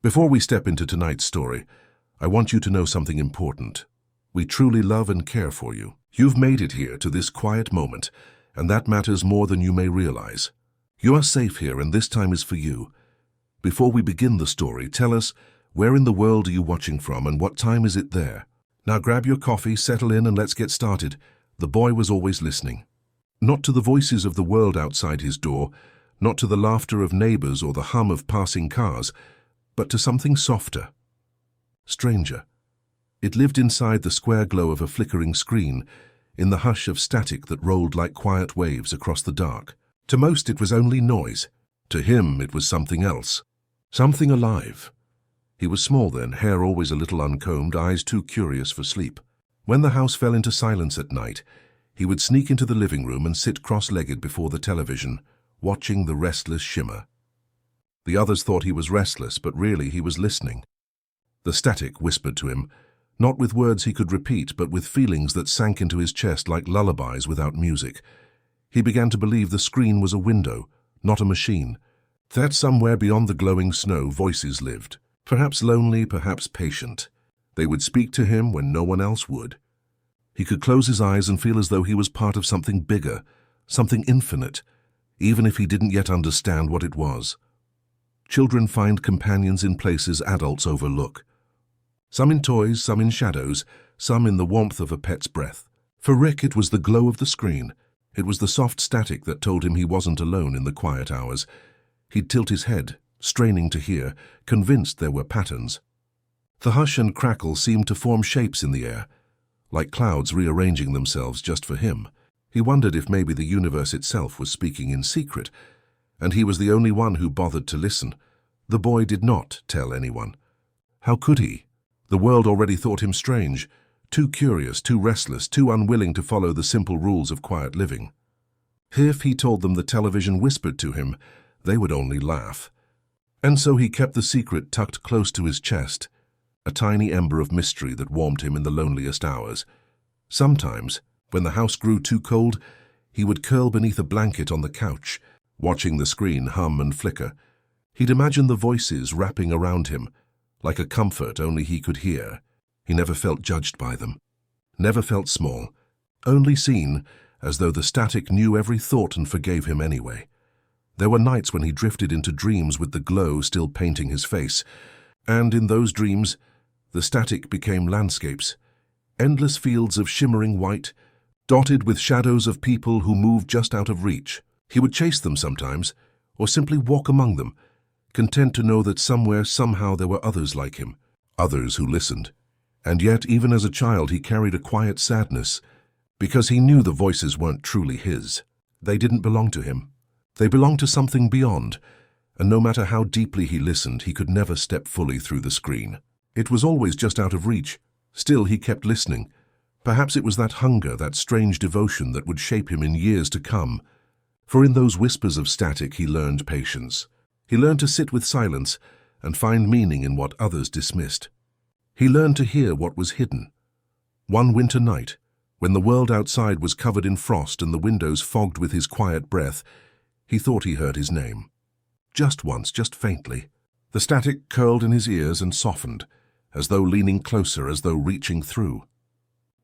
Before we step into tonight's story, I want you to know something important. We truly love and care for you. You've made it here to this quiet moment, and that matters more than you may realize. You are safe here, and this time is for you. Before we begin the story, tell us, where in the world are you watching from and what time is it there? Now grab your coffee, settle in, and let's get started. The boy was always listening. Not to the voices of the world outside his door, not to the laughter of neighbors or the hum of passing cars, but to something softer, stranger. It lived inside the square glow of a flickering screen, in the hush of static that rolled like quiet waves across the dark. To most it was only noise. To him it was something else, something alive. He was small then, hair always a little uncombed, eyes too curious for sleep. When the house fell into silence at night, he would sneak into the living room and sit cross-legged before the television, watching the restless shimmer. The others thought he was restless, but really he was listening. The static whispered to him, not with words he could repeat, but with feelings that sank into his chest like lullabies without music. He began to believe the screen was a window, not a machine. That somewhere beyond the glowing snow voices lived, perhaps lonely, perhaps patient. They would speak to him when no one else would. He could close his eyes and feel as though he was part of something bigger, something infinite, even if he didn't yet understand what it was. Children find companions in places adults overlook. Some in toys, some in shadows, some in the warmth of a pet's breath. For Rick, it was the glow of the screen. It was the soft static that told him he wasn't alone in the quiet hours. He'd tilt his head, straining to hear, convinced there were patterns. The hush and crackle seemed to form shapes in the air, like clouds rearranging themselves just for him. He wondered if maybe the universe itself was speaking in secret, and he was the only one who bothered to listen. The boy did not tell anyone. How could he? The world already thought him strange, too curious, too restless, too unwilling to follow the simple rules of quiet living. If he told them the television whispered to him, they would only laugh. And so he kept the secret tucked close to his chest, a tiny ember of mystery that warmed him in the loneliest hours. Sometimes, when the house grew too cold, he would curl beneath a blanket on the couch, watching the screen hum and flicker. He'd imagine the voices wrapping around him, like a comfort only he could hear. He never felt judged by them, never felt small, only seen, as though the static knew every thought and forgave him anyway. There were nights when he drifted into dreams with the glow still painting his face, and in those dreams, the static became landscapes, endless fields of shimmering white, dotted with shadows of people who moved just out of reach. He would chase them sometimes, or simply walk among them, content to know that somewhere, somehow, there were others like him, others who listened. And yet, even as a child, he carried a quiet sadness, because he knew the voices weren't truly his. They didn't belong to him. They belonged to something beyond, and no matter how deeply he listened, he could never step fully through the screen. It was always just out of reach. Still, he kept listening. Perhaps it was that hunger, that strange devotion that would shape him in years to come. For in those whispers of static, he learned patience. He learned to sit with silence and find meaning in what others dismissed. He learned to hear what was hidden. One winter night, when the world outside was covered in frost and the windows fogged with his quiet breath, he thought he heard his name. Just once, just faintly. The static curled in his ears and softened, as though leaning closer, as though reaching through.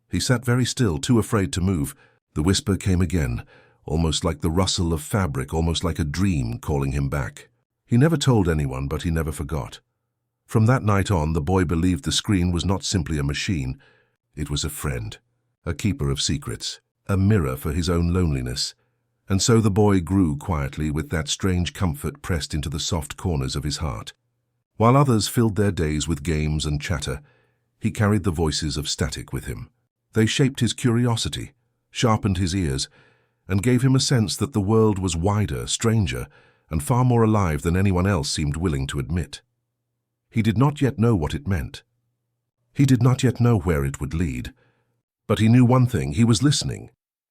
He sat very still, too afraid to move. The whisper came again, almost like the rustle of fabric, almost like a dream calling him back. He never told anyone, but he never forgot. From that night on, the boy believed the screen was not simply a machine. It was a friend, a keeper of secrets, a mirror for his own loneliness. And so the boy grew quietly, with that strange comfort pressed into the soft corners of his heart. While others filled their days with games and chatter, he carried the voices of static with him. They shaped his curiosity, sharpened his ears, and gave him a sense that the world was wider, stranger, and far more alive than anyone else seemed willing to admit. He did not yet know what it meant. He did not yet know where it would lead. But he knew one thing: he was listening,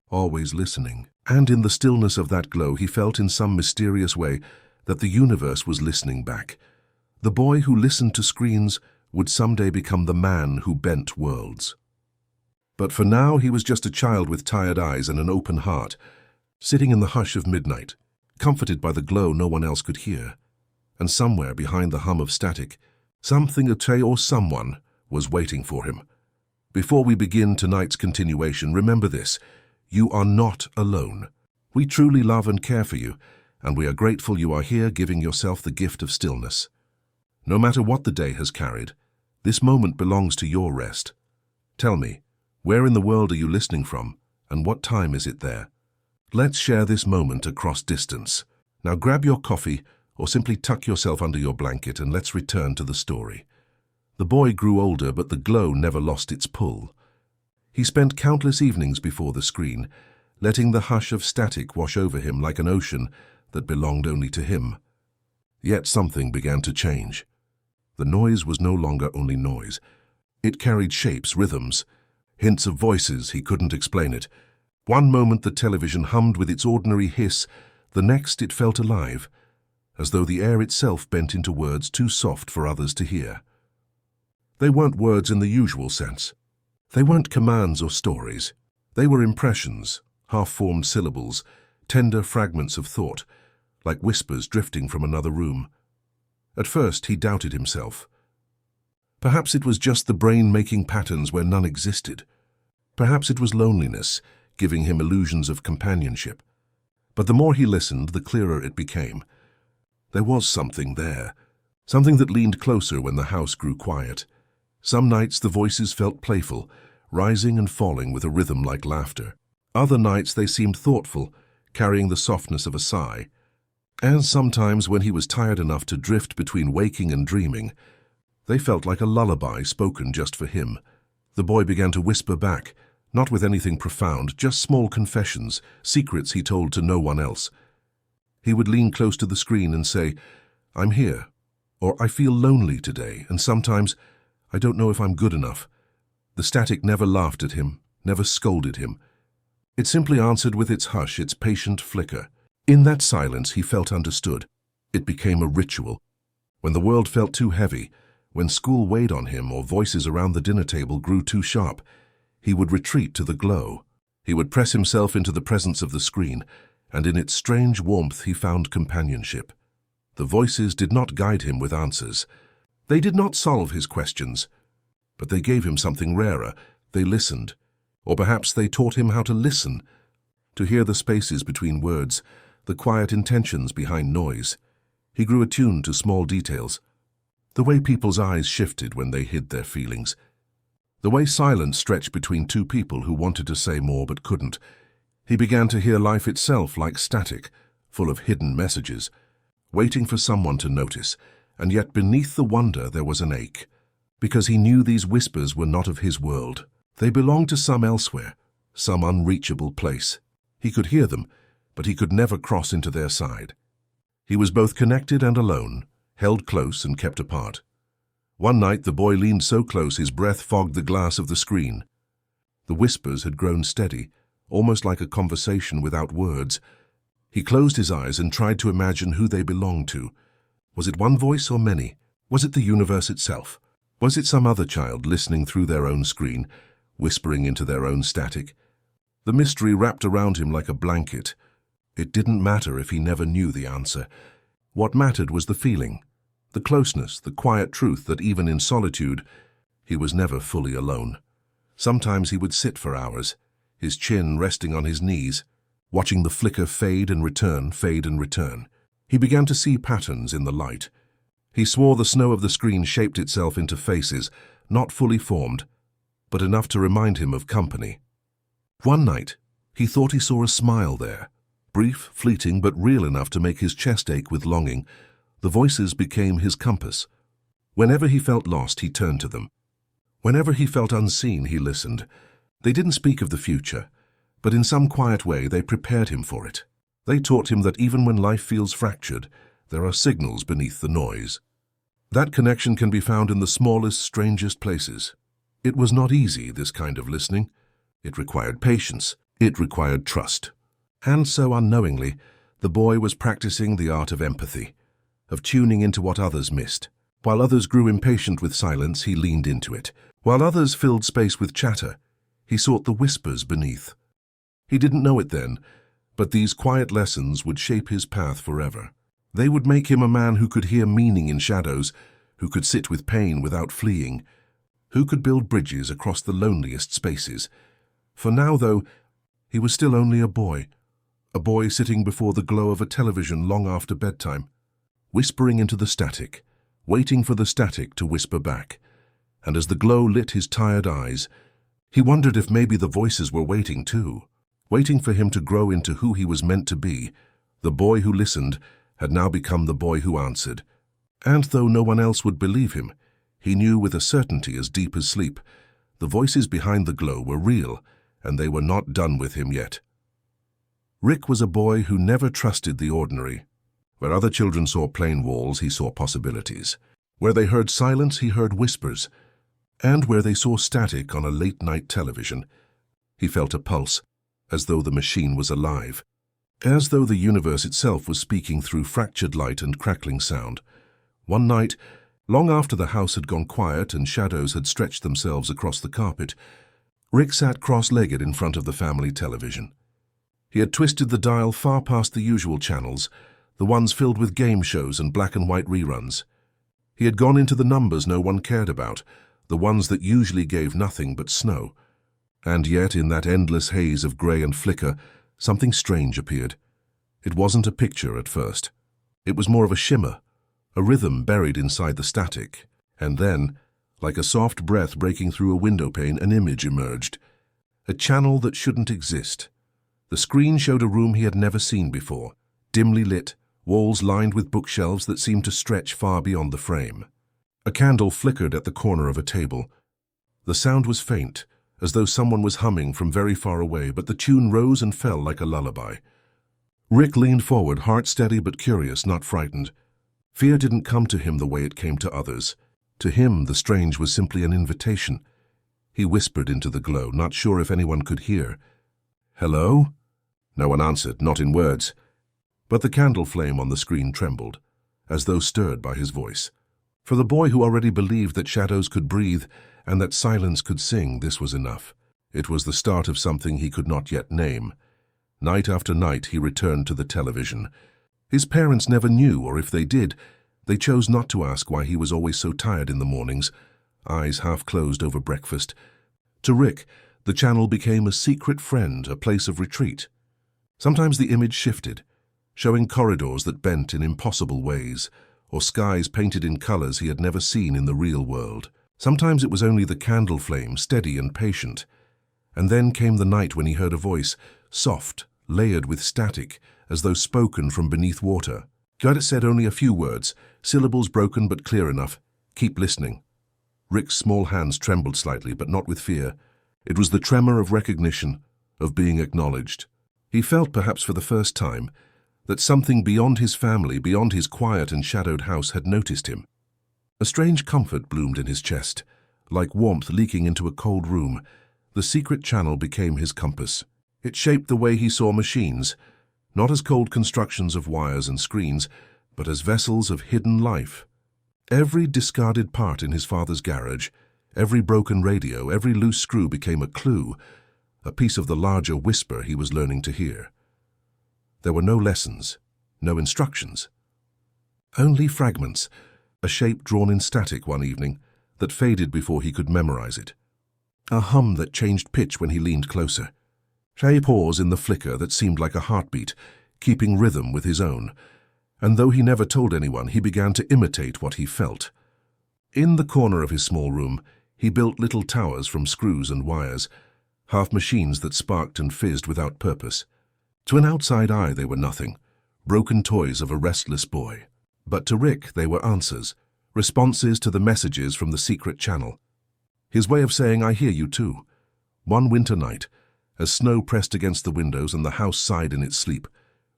always listening. And in the stillness of that glow, he felt in some mysterious way that the universe was listening back. The boy who listened to screens would someday become the man who bent worlds. But for now, he was just a child with tired eyes and an open heart, sitting in the hush of midnight, comforted by the glow no one else could hear. And somewhere behind the hum of static, Something or someone was waiting for him. Before we begin tonight's continuation, remember this: you are not alone. We truly love and care for you, and we are grateful you are here giving yourself the gift of stillness. No matter what the day has carried, this moment belongs to your rest. Tell me, where in the world are you listening from, and what time is it there? Let's share this moment across distance. Now grab your coffee or simply tuck yourself under your blanket and let's return to the story. The boy grew older, but the glow never lost its pull. He spent countless evenings before the screen, letting the hush of static wash over him like an ocean that belonged only to him. Yet something began to change. The noise was no longer only noise. It carried shapes, rhythms, hints of voices. He couldn't explain it. One moment the television hummed with its ordinary hiss, the next it felt alive, as though the air itself bent into words too soft for others to hear. They weren't words in the usual sense. They weren't commands or stories. They were impressions, half-formed syllables, tender fragments of thought, like whispers drifting from another room. At first he doubted himself. Perhaps it was just the brain making patterns where none existed. Perhaps it was loneliness, giving him illusions of companionship. But the more he listened, the clearer it became. There was something there, something that leaned closer when the house grew quiet. Some nights the voices felt playful, rising and falling with a rhythm like laughter. Other nights they seemed thoughtful, carrying the softness of a sigh. And sometimes, when he was tired enough to drift between waking and dreaming, they felt like a lullaby spoken just for him. The boy began to whisper back, not with anything profound, just small confessions, secrets he told to no one else. He would lean close to the screen and say, "I'm here," or "I feel lonely today," and sometimes, "I don't know if I'm good enough." The static never laughed at him, never scolded him. It simply answered with its hush, its patient flicker. In that silence he felt understood. It became a ritual. When the world felt too heavy, when school weighed on him or voices around the dinner table grew too sharp, he would retreat to the glow. He would press himself into the presence of the screen, and in its strange warmth he found companionship. The voices did not guide him with answers. They did not solve his questions, but they gave him something rarer. They listened, or perhaps they taught him how to listen, to hear the spaces between words, the quiet intentions behind noise. He grew attuned to small details, the way people's eyes shifted when they hid their feelings, the way silence stretched between two people who wanted to say more but couldn't. He began to hear life itself like static, full of hidden messages, waiting for someone to notice, and yet beneath the wonder there was an ache, because he knew these whispers were not of his world. They belonged to some elsewhere, some unreachable place. He could hear them, but he could never cross into their side. He was both connected and alone, held close and kept apart. One night the boy leaned so close his breath fogged the glass of the screen. The whispers had grown steady, almost like a conversation without words. He closed his eyes and tried to imagine who they belonged to. Was it one voice or many? Was it the universe itself? Was it some other child listening through their own screen, whispering into their own static? The mystery wrapped around him like a blanket. It didn't matter if he never knew the answer. What mattered was the feeling, the closeness, the quiet truth that even in solitude, he was never fully alone. Sometimes he would sit for hours, his chin resting on his knees, watching the flicker fade and return, fade and return. He began to see patterns in the light. He swore the snow of the screen shaped itself into faces, not fully formed, but enough to remind him of company. One night, he thought he saw a smile there, brief, fleeting, but real enough to make his chest ache with longing. The voices became his compass. Whenever he felt lost, he turned to them. Whenever he felt unseen, he listened. They didn't speak of the future, but in some quiet way they prepared him for it. They taught him that even when life feels fractured, there are signals beneath the noise. That connection can be found in the smallest, strangest places. It was not easy, this kind of listening. It required patience. It required trust. And so unknowingly, the boy was practicing the art of empathy, of tuning into what others missed. While others grew impatient with silence, he leaned into it. While others filled space with chatter, he sought the whispers beneath. He didn't know it then, but these quiet lessons would shape his path forever. They would make him a man who could hear meaning in shadows, who could sit with pain without fleeing, who could build bridges across the loneliest spaces. For now, though, he was still only a boy sitting before the glow of a television long after bedtime, whispering into the static, waiting for the static to whisper back. And as the glow lit his tired eyes, he wondered if maybe the voices were waiting too, waiting for him to grow into who he was meant to be. The boy who listened had now become the boy who answered. And though no one else would believe him, he knew with a certainty as deep as sleep, the voices behind the glow were real, and they were not done with him yet. Rick was a boy who never trusted the ordinary. Where other children saw plain walls, he saw possibilities. Where they heard silence, he heard whispers. And where they saw static on a late-night television, he felt a pulse, as though the machine was alive, as though the universe itself was speaking through fractured light and crackling sound. One night, long after the house had gone quiet and shadows had stretched themselves across the carpet, Rick sat cross-legged in front of the family television. He had twisted the dial far past the usual channels, the ones filled with game shows and black-and-white reruns. He had gone into the numbers no one cared about, the ones that usually gave nothing but snow. And yet, in that endless haze of grey and flicker, something strange appeared. It wasn't a picture at first. It was more of a shimmer, a rhythm buried inside the static. And then, like a soft breath breaking through a window pane, an image emerged. A channel that shouldn't exist. The screen showed a room he had never seen before, dimly lit, walls lined with bookshelves that seemed to stretch far beyond the frame. A candle flickered at the corner of a table. The sound was faint, as though someone was humming from very far away, but the tune rose and fell like a lullaby. Rick leaned forward, heart steady but curious, not frightened. Fear didn't come to him the way it came to others. To him, the strange was simply an invitation. He whispered into the glow, not sure if anyone could hear. "Hello?" No one answered, not in words. But the candle flame on the screen trembled, as though stirred by his voice. For the boy who already believed that shadows could breathe and that silence could sing, this was enough. It was the start of something he could not yet name. Night after night he returned to the television. His parents never knew, or if they did, they chose not to ask why he was always so tired in the mornings, eyes half closed over breakfast. To Rick, the channel became a secret friend, a place of retreat. Sometimes the image shifted, showing corridors that bent in impossible ways, or skies painted in colors he had never seen in the real world. Sometimes it was only the candle flame, steady and patient. And then came the night when he heard a voice, soft, layered with static, as though spoken from beneath water. It said only a few words, syllables broken but clear enough. "Keep listening." Rick's small hands trembled slightly, but not with fear. It was the tremor of recognition, of being acknowledged. He felt, perhaps for the first time, that something beyond his family, beyond his quiet and shadowed house, had noticed him. A strange comfort bloomed in his chest. Like warmth leaking into a cold room, the secret channel became his compass. It shaped the way he saw machines, not as cold constructions of wires and screens, but as vessels of hidden life. Every discarded part in his father's garage, every broken radio, every loose screw became a clue, a piece of the larger whisper he was learning to hear. There were no lessons, no instructions. Only fragments, a shape drawn in static one evening that faded before he could memorize it. A hum that changed pitch when he leaned closer. A pause in the flicker that seemed like a heartbeat, keeping rhythm with his own. And though he never told anyone, he began to imitate what he felt. In the corner of his small room, he built little towers from screws and wires, half machines that sparked and fizzed without purpose. To an outside eye they were nothing, broken toys of a restless boy. But to Rick they were answers, responses to the messages from the secret channel. His way of saying, "I hear you too." One winter night, as snow pressed against the windows and the house sighed in its sleep,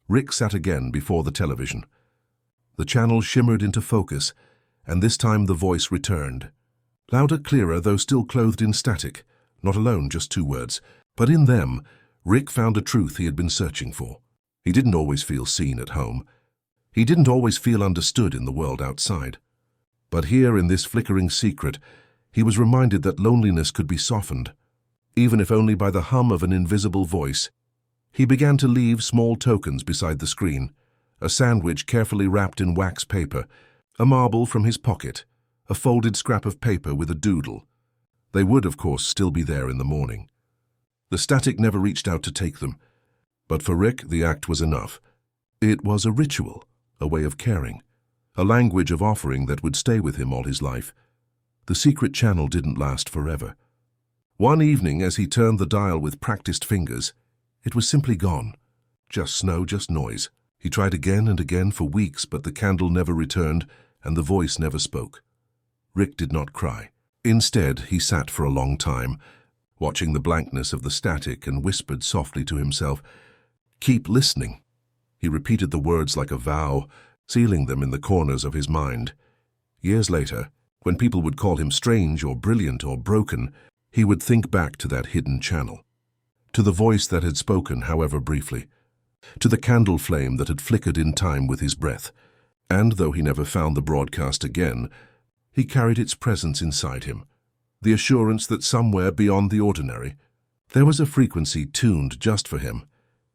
Rick sat again before the television. The channel shimmered into focus, and this time the voice returned. Louder, clearer, though still clothed in static, not alone just two words, but in them, Rick found a truth he had been searching for. He didn't always feel seen at home. He didn't always feel understood in the world outside. But here, in this flickering secret, he was reminded that loneliness could be softened, even if only by the hum of an invisible voice. He began to leave small tokens beside the screen, a sandwich carefully wrapped in wax paper, a marble from his pocket, a folded scrap of paper with a doodle. They would, of course, still be there in the morning. The static never reached out to take them, but for Rick the act was enough. It was a ritual, a way of caring, a language of offering that would stay with him all his life. The secret channel didn't last forever. One evening, as he turned the dial with practiced fingers, it was simply gone. Just snow, just noise. He tried again and again for weeks, but the candle never returned and the voice never spoke. Rick did not cry. Instead, he sat for a long time, watching the blankness of the static, and whispered softly to himself, "Keep listening." He repeated the words like a vow, sealing them in the corners of his mind. Years later, when people would call him strange or brilliant or broken, he would think back to that hidden channel, to the voice that had spoken, however briefly, to the candle flame that had flickered in time with his breath. And though he never found the broadcast again, he carried its presence inside him, the assurance that somewhere beyond the ordinary, there was a frequency tuned just for him.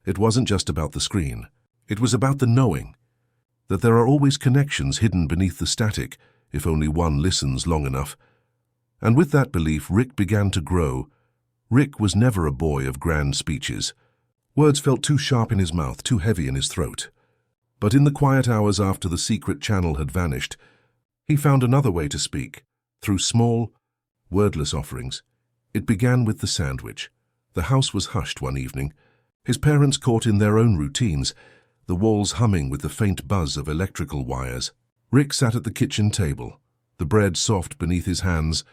It wasn't just about the screen. It was about the knowing that there are always connections hidden beneath the static, if only one listens long enough. And with that belief, Rick began to grow. Rick was never a boy of grand speeches. Words felt too sharp in his mouth, too heavy in his throat. But in the quiet hours after the secret channel had vanished, he found another way to speak, through small, wordless offerings. It began with the sandwich. The house was hushed one evening, his parents caught in their own routines, the walls humming with the faint buzz of electrical wires. Rick sat at the kitchen table, the bread soft beneath his hands,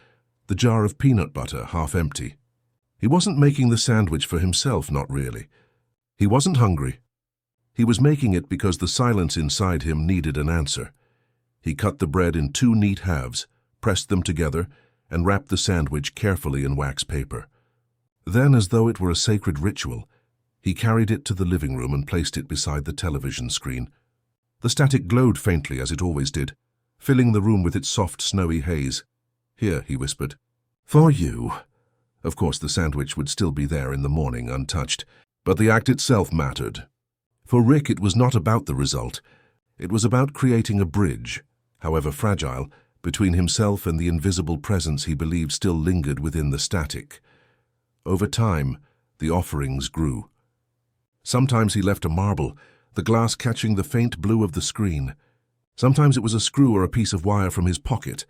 the jar of peanut butter half empty. He wasn't making the sandwich for himself, not really. He wasn't hungry. He was making it because the silence inside him needed an answer. He cut the bread in 2 neat halves, pressed them together, and wrapped the sandwich carefully in wax paper. Then, as though it were a sacred ritual, he carried it to the living room and placed it beside the television screen. The static glowed faintly, as it always did, filling the room with its soft, snowy haze. "Here," he whispered. "For you." Of course, the sandwich would still be there in the morning, untouched, but the act itself mattered. For Rick, it was not about the result. It was about creating a bridge, however fragile, between himself and the invisible presence he believed still lingered within the static. Over time, the offerings grew. Sometimes he left a marble, the glass catching the faint blue of the screen. Sometimes it was a screw or a piece of wire from his pocket,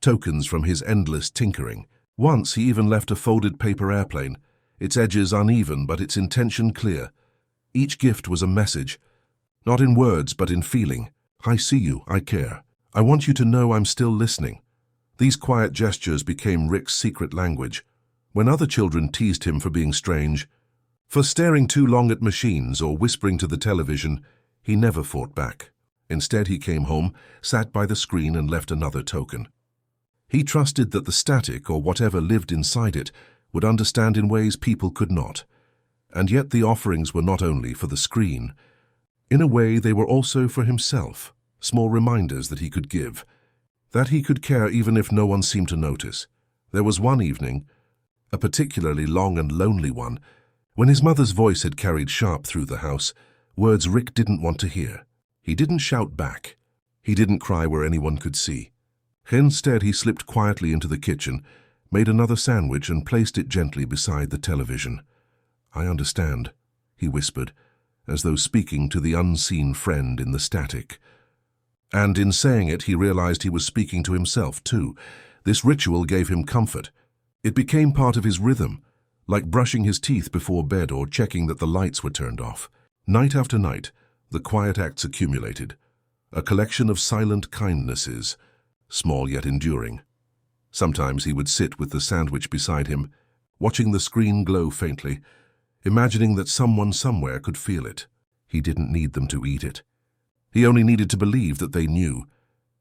tokens from his endless tinkering. Once he even left a folded paper airplane, its edges uneven but its intention clear. Each gift was a message, not in words but in feeling. "I see you, I care. I want you to know I'm still listening." These quiet gestures became Rick's secret language. When other children teased him for being strange, for staring too long at machines or whispering to the television, he never fought back. Instead, he came home, sat by the screen, and left another token. He trusted that the static, or whatever lived inside it, would understand in ways people could not. And yet the offerings were not only for the screen. In a way, they were also for himself, small reminders that he could give, that he could care even if no one seemed to notice. There was one evening, a particularly long and lonely one, when his mother's voice had carried sharp through the house, words Rick didn't want to hear. He didn't shout back. He didn't cry where anyone could see. Instead, he slipped quietly into the kitchen, made another sandwich, and placed it gently beside the television. "I understand," he whispered, as though speaking to the unseen friend in the static. And in saying it, he realized he was speaking to himself, too. This ritual gave him comfort. It became part of his rhythm, like brushing his teeth before bed or checking that the lights were turned off. Night after night, the quiet acts accumulated, a collection of silent kindnesses, small yet enduring. Sometimes he would sit with the sandwich beside him, watching the screen glow faintly, imagining that someone somewhere could feel it. He didn't need them to eat it. He only needed to believe that they knew.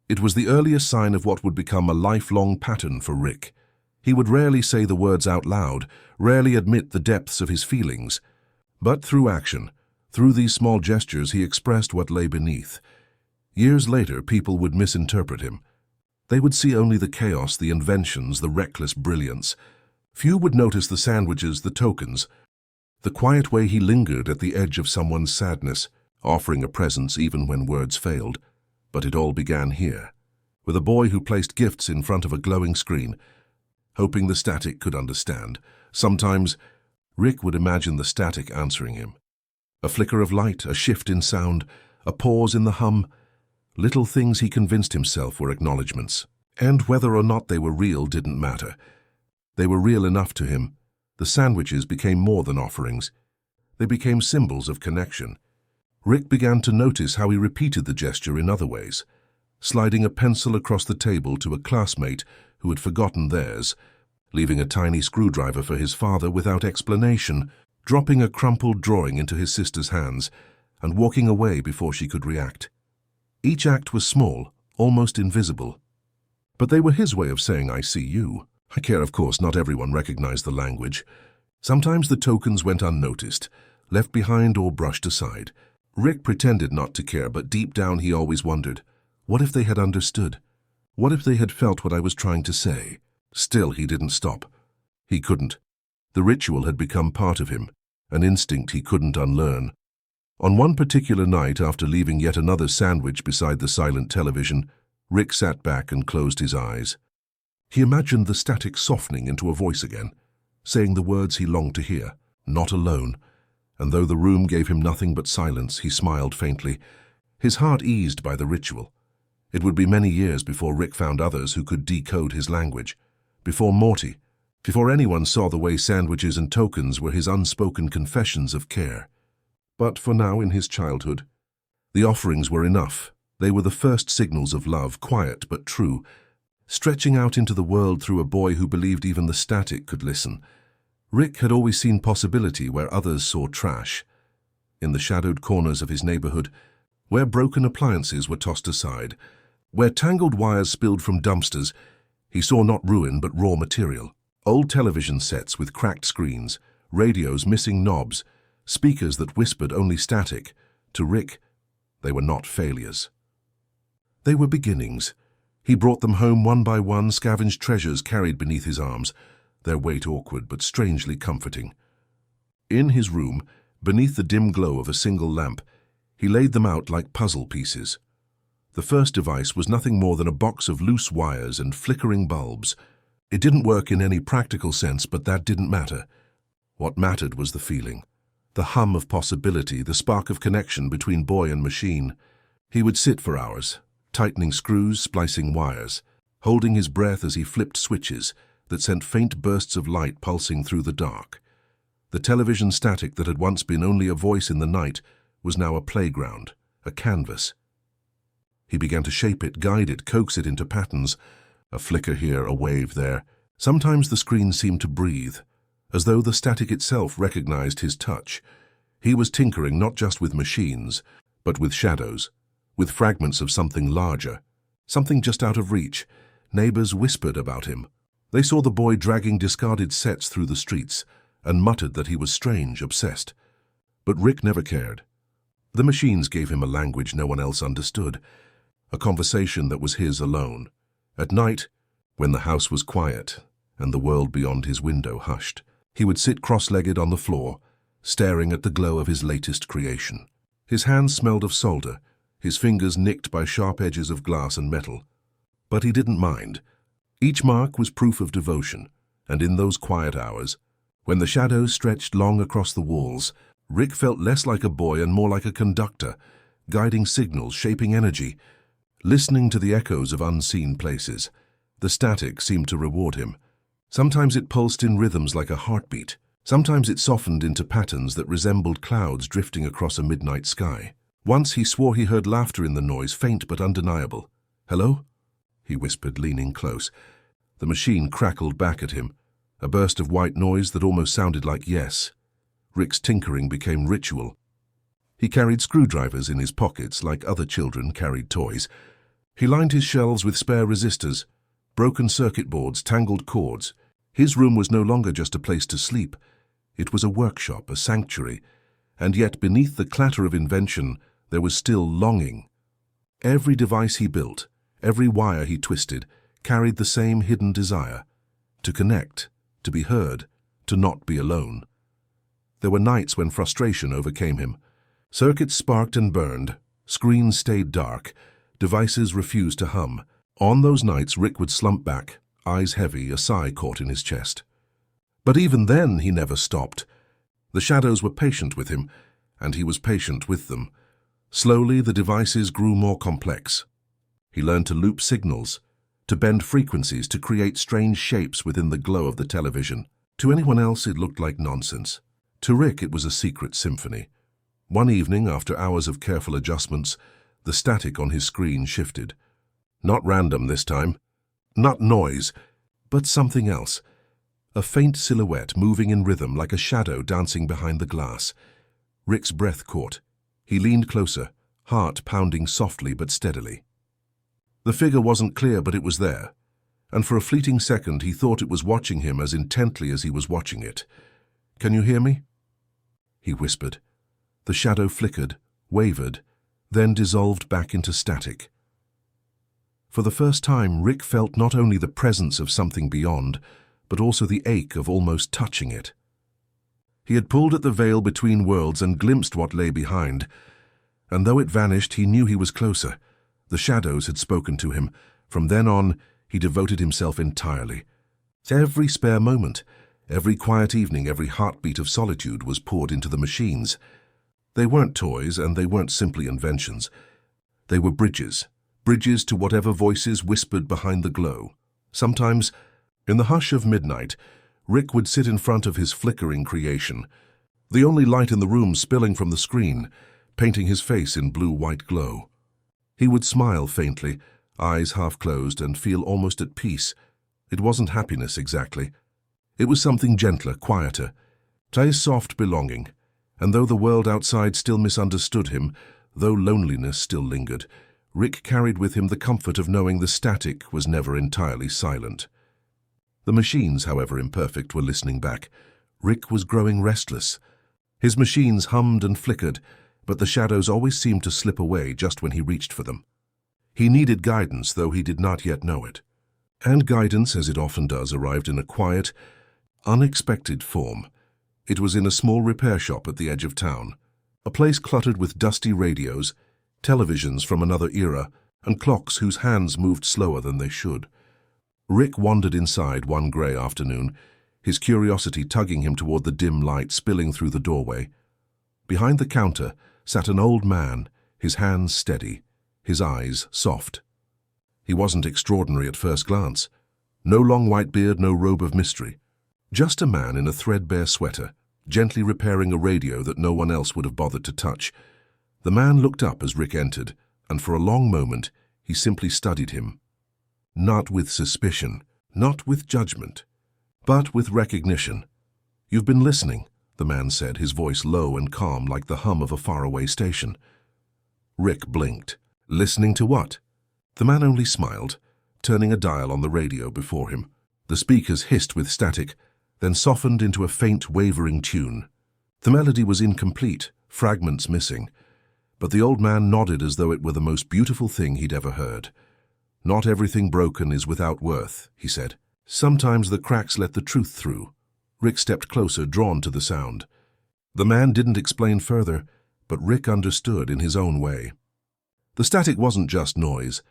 It was the earliest sign of what would become a lifelong pattern for Rick. He would rarely say the words out loud, rarely admit the depths of his feelings. But through action, through these small gestures, he expressed what lay beneath. Years later, people would misinterpret him. They would see only the chaos, the inventions, the reckless brilliance. Few would notice the sandwiches, the tokens, the quiet way he lingered at the edge of someone's sadness, offering a presence even when words failed. But it all began here, with a boy who placed gifts in front of a glowing screen, hoping the static could understand. Sometimes, Rick would imagine the static answering him. A flicker of light, a shift in sound, a pause in the hum. Little things he convinced himself were acknowledgements. And whether or not they were real didn't matter. They were real enough to him. The sandwiches became more than offerings. They became symbols of connection. Rick began to notice how he repeated the gesture in other ways, sliding a pencil across the table to a classmate who had forgotten theirs, leaving a tiny screwdriver for his father without explanation, dropping a crumpled drawing into his sister's hands, and walking away before she could react. Each act was small, almost invisible. But they were his way of saying, "I see you." I care, of course, not everyone recognized the language. Sometimes the tokens went unnoticed, left behind or brushed aside. Rick pretended not to care, but deep down he always wondered, what if they had understood? What if they had felt what I was trying to say? Still, he didn't stop. He couldn't. The ritual had become part of him, an instinct he couldn't unlearn. On one particular night, after leaving yet another sandwich beside the silent television, Rick sat back and closed his eyes. He imagined the static softening into a voice again, saying the words he longed to hear, "Not alone." And though the room gave him nothing but silence, he smiled faintly, his heart eased by the ritual. It would be many years before Rick found others who could decode his language, before Morty, before anyone saw the way sandwiches and tokens were his unspoken confessions of care. But for now, in his childhood, the offerings were enough. They were the first signals of love, quiet but true, stretching out into the world through a boy who believed even the static could listen. Rick had always seen possibility where others saw trash. In the shadowed corners of his neighborhood, where broken appliances were tossed aside, where tangled wires spilled from dumpsters, he saw not ruin but raw material. Old television sets with cracked screens, radios missing knobs, speakers that whispered only static. To Rick, they were not failures. They were beginnings. He brought them home one by one, scavenged treasures carried beneath his arms, their weight awkward but strangely comforting. In his room, beneath the dim glow of a single lamp, he laid them out like puzzle pieces. The first device was nothing more than a box of loose wires and flickering bulbs. It didn't work in any practical sense, but that didn't matter. What mattered was the feeling, the hum of possibility, the spark of connection between boy and machine. He would sit for hours, tightening screws, splicing wires, holding his breath as he flipped switches that sent faint bursts of light pulsing through the dark. The television static that had once been only a voice in the night was now a playground, a canvas. He began to shape it, guide it, coax it into patterns, a flicker here, a wave there. Sometimes the screen seemed to breathe, as though the static itself recognized his touch. He was tinkering not just with machines, but with shadows, with fragments of something larger, something just out of reach. Neighbors whispered about him. They saw the boy dragging discarded sets through the streets and muttered that he was strange, obsessed. But Rick never cared. The machines gave him a language no one else understood, a conversation that was his alone. At night, when the house was quiet and the world beyond his window hushed, he would sit cross-legged on the floor, staring at the glow of his latest creation. His hands smelled of solder, his fingers nicked by sharp edges of glass and metal. But he didn't mind. Each mark was proof of devotion, and in those quiet hours, when the shadows stretched long across the walls, Rick felt less like a boy and more like a conductor, guiding signals, shaping energy, listening to the echoes of unseen places. The static seemed to reward him. Sometimes it pulsed in rhythms like a heartbeat. Sometimes it softened into patterns that resembled clouds drifting across a midnight sky. Once he swore he heard laughter in the noise, faint but undeniable. "Hello?" he whispered, leaning close. The machine crackled back at him, a burst of white noise that almost sounded like yes. Rick's tinkering became ritual. He carried screwdrivers in his pockets like other children carried toys. He lined his shelves with spare resistors, broken circuit boards, tangled cords. His room was no longer just a place to sleep. It was a workshop, a sanctuary, and yet beneath the clatter of invention, there was still longing. Every device he built, every wire he twisted, carried the same hidden desire: to connect, to be heard, to not be alone. There were nights when frustration overcame him. Circuits sparked and burned, screens stayed dark, devices refused to hum. On those nights, Rick would slump back, eyes heavy, a sigh caught in his chest. But even then, he never stopped. The shadows were patient with him, and he was patient with them. Slowly, the devices grew more complex. He learned to loop signals, to bend frequencies, to create strange shapes within the glow of the television. To anyone else, it looked like nonsense. To Rick, it was a secret symphony. One evening, after hours of careful adjustments, the static on his screen shifted. Not random this time, not noise, but something else. A faint silhouette moving in rhythm like a shadow dancing behind the glass. Rick's breath caught. He leaned closer, heart pounding softly but steadily. The figure wasn't clear, but it was there, and for a fleeting second he thought it was watching him as intently as he was watching it. "Can you hear me?" he whispered. The shadow flickered, wavered, then dissolved back into static. For the first time, Rick felt not only the presence of something beyond, but also the ache of almost touching it. He had pulled at the veil between worlds and glimpsed what lay behind, and though it vanished, he knew he was closer. The shadows had spoken to him. From then on, he devoted himself entirely. Every spare moment, every quiet evening, every heartbeat of solitude was poured into the machines. They weren't toys, and they weren't simply inventions. They were bridges to whatever voices whispered behind the glow. Sometimes, in the hush of midnight, Rick would sit in front of his flickering creation, the only light in the room spilling from the screen, painting his face in blue-white glow. He would smile faintly, eyes half closed, and feel almost at peace. It wasn't happiness exactly. It was something gentler, quieter, a soft belonging. And though the world outside still misunderstood him, though loneliness still lingered, Rick carried with him the comfort of knowing the static was never entirely silent. The machines, however imperfect, were listening back. Rick was growing restless. His machines hummed and flickered, but the shadows always seemed to slip away just when he reached for them. He needed guidance, though he did not yet know it. And guidance, as it often does, arrived in a quiet, unexpected form. It was in a small repair shop at the edge of town, a place cluttered with dusty radios, televisions from another era, and clocks whose hands moved slower than they should. Rick wandered inside one gray afternoon, his curiosity tugging him toward the dim light spilling through the doorway. Behind the counter sat an old man, his hands steady, his eyes soft. He wasn't extraordinary at first glance. No long white beard, no robe of mystery. Just a man in a threadbare sweater, gently repairing a radio that no one else would have bothered to touch. The man looked up as Rick entered, and for a long moment he simply studied him. Not with suspicion, not with judgment, but with recognition. "You've been listening," the man said, his voice low and calm like the hum of a faraway station. Rick blinked. Listening to what? The man only smiled, turning a dial on the radio before him. The speakers hissed with static, then softened into a faint, wavering tune. The melody was incomplete, fragments missing, but the old man nodded as though it were the most beautiful thing he'd ever heard. "Not everything broken is without worth," he said. "Sometimes the cracks let the truth through." Rick stepped closer, drawn to the sound. The man didn't explain further, but Rick understood in his own way. The static wasn't just noise.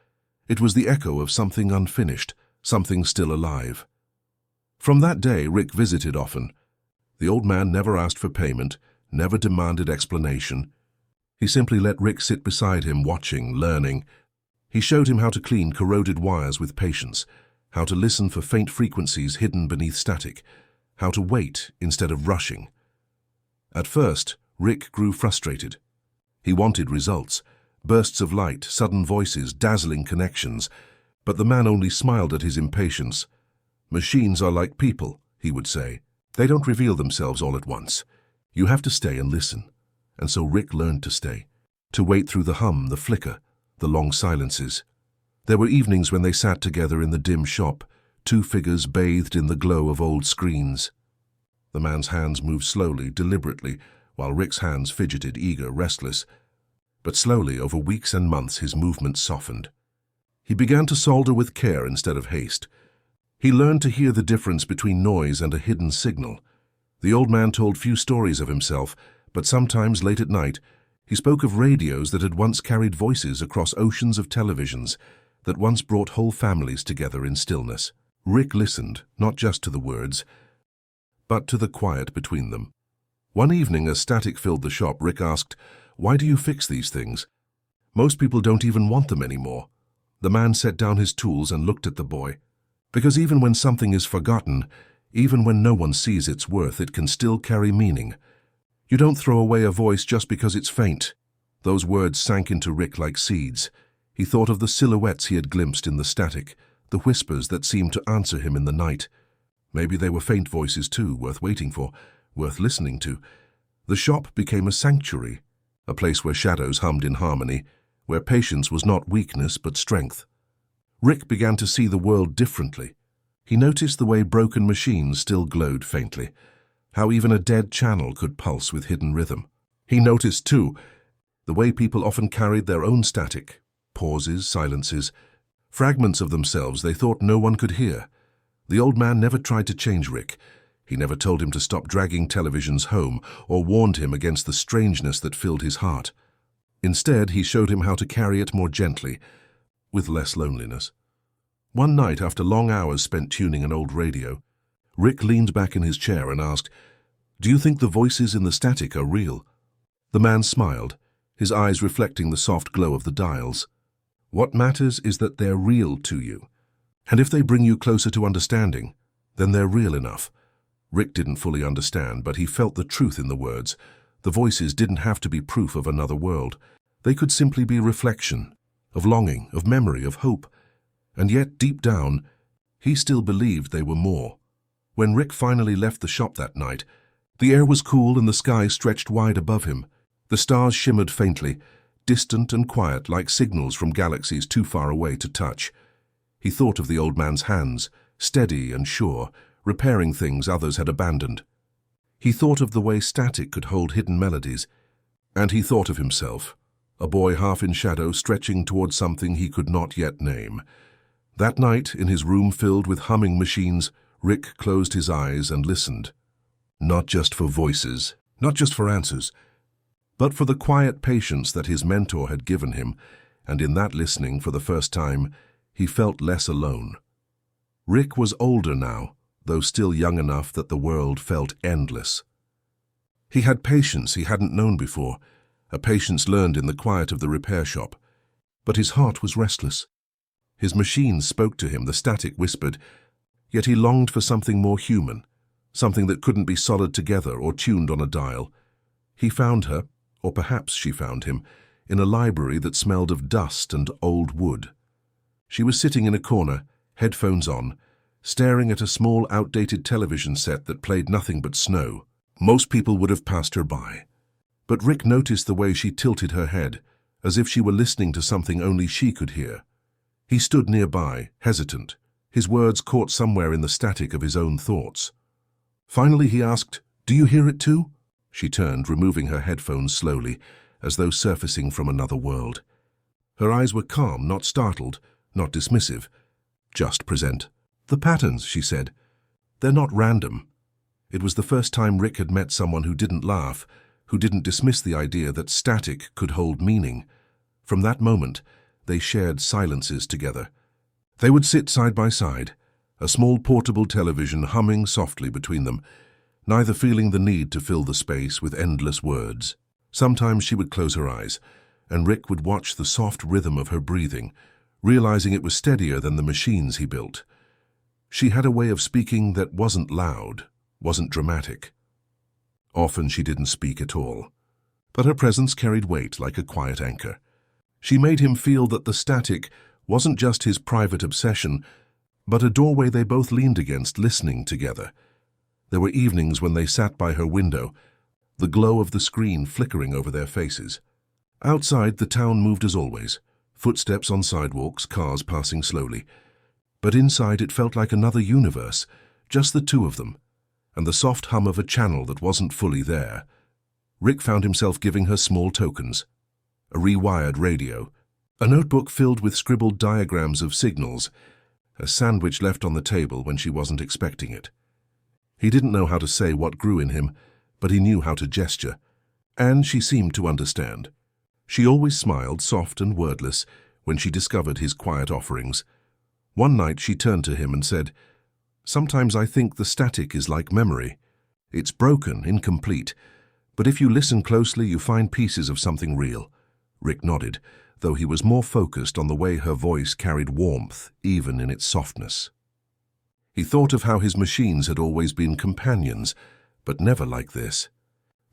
It was the echo of something unfinished, something still alive. From that day, Rick visited often. The old man never asked for payment, never demanded explanation. He simply let Rick sit beside him, watching, learning. He showed him how to clean corroded wires with patience, how to listen for faint frequencies hidden beneath static, how to wait instead of rushing. At first, Rick grew frustrated. He wanted results, bursts of light, sudden voices, dazzling connections, but the man only smiled at his impatience. "Machines are like people," he would say. "They don't reveal themselves all at once. You have to stay and listen." And so Rick learned to stay, to wait through the hum, the flicker, the long silences. There were evenings when they sat together in the dim shop, two figures bathed in the glow of old screens. The man's hands moved slowly, deliberately, while Rick's hands fidgeted, eager, restless. But slowly, over weeks and months, his movements softened. He began to solder with care instead of haste. He learned to hear the difference between noise and a hidden signal. The old man told few stories of himself, but sometimes, late at night, he spoke of radios that had once carried voices across oceans of televisions. that once brought whole families together in stillness. Rick listened, not just to the words, but to the quiet between them. One evening, as static filled the shop, Rick asked, "Why do you fix these things? Most people don't even want them anymore." The man set down his tools and looked at the boy. "Because even when something is forgotten, even when no one sees its worth, it can still carry meaning. You don't throw away a voice just because it's faint." Those words sank into Rick like seeds. He thought of the silhouettes he had glimpsed in the static, the whispers that seemed to answer him in the night. Maybe they were faint voices too, worth waiting for, worth listening to. The shop became a sanctuary, a place where shadows hummed in harmony, where patience was not weakness but strength. Rick began to see the world differently. He noticed the way broken machines still glowed faintly, how even a dead channel could pulse with hidden rhythm. He noticed, too, the way people often carried their own static, pauses, silences, fragments of themselves they thought no one could hear. The old man never tried to change Rick. He never told him to stop dragging televisions home or warned him against the strangeness that filled his heart. Instead, he showed him how to carry it more gently, with less loneliness. One night, after long hours spent tuning an old radio, Rick leaned back in his chair and asked, "Do you think the voices in the static are real?" The man smiled, his eyes reflecting the soft glow of the dials. "What matters is that they're real to you. And if they bring you closer to understanding, then they're real enough." Rick didn't fully understand, but he felt the truth in the words. The voices didn't have to be proof of another world. They could simply be reflection, of longing, of memory, of hope. And yet, deep down, he still believed they were more. When Rick finally left the shop that night, the air was cool and the sky stretched wide above him. The stars shimmered faintly, distant and quiet like signals from galaxies too far away to touch. He thought of the old man's hands, steady and sure, repairing things others had abandoned. He thought of the way static could hold hidden melodies. And he thought of himself, a boy half in shadow stretching towards something he could not yet name. That night, in his room filled with humming machines, Rick closed his eyes and listened. Not just for voices, not just for answers, but for the quiet patience that his mentor had given him, and in that listening, for the first time, he felt less alone. Rick was older now, though still young enough that the world felt endless. He had patience he hadn't known before, a patience learned in the quiet of the repair shop. But his heart was restless. His machines spoke to him, the static whispered, yet he longed for something more human, something that couldn't be soldered together or tuned on a dial. He found her, or perhaps she found him, in a library that smelled of dust and old wood. She was sitting in a corner, headphones on, staring at a small, outdated television set that played nothing but snow. Most people would have passed her by. But Rick noticed the way she tilted her head, as if she were listening to something only she could hear. He stood nearby, hesitant, his words caught somewhere in the static of his own thoughts. Finally he asked, "Do you hear it too?" She turned, removing her headphones slowly, as though surfacing from another world. Her eyes were calm, not startled, not dismissive, just present. "The patterns," she said. "They're not random." It was the first time Rick had met someone who didn't laugh, who didn't dismiss the idea that static could hold meaning. From that moment, they shared silences together. They would sit side by side, a small portable television humming softly between them, neither feeling the need to fill the space with endless words. Sometimes she would close her eyes, and Rick would watch the soft rhythm of her breathing, realizing it was steadier than the machines he built. She had a way of speaking that wasn't loud, wasn't dramatic. Often she didn't speak at all, but her presence carried weight like a quiet anchor. She made him feel that the static wasn't just his private obsession, but a doorway they both leaned against, listening together. There were evenings when they sat by her window, the glow of the screen flickering over their faces. Outside, the town moved as always, footsteps on sidewalks, cars passing slowly. But inside it felt like another universe, just the two of them, and the soft hum of a channel that wasn't fully there. Rick found himself giving her small tokens. A rewired radio, a notebook filled with scribbled diagrams of signals, a sandwich left on the table when she wasn't expecting it. He didn't know how to say what grew in him, but he knew how to gesture, and she seemed to understand. She always smiled, soft and wordless, when she discovered his quiet offerings. One night she turned to him and said, "Sometimes I think the static is like memory. It's broken, incomplete, but if you listen closely you find pieces of something real." Rick nodded, though he was more focused on the way her voice carried warmth, even in its softness. He thought of how his machines had always been companions, but never like this.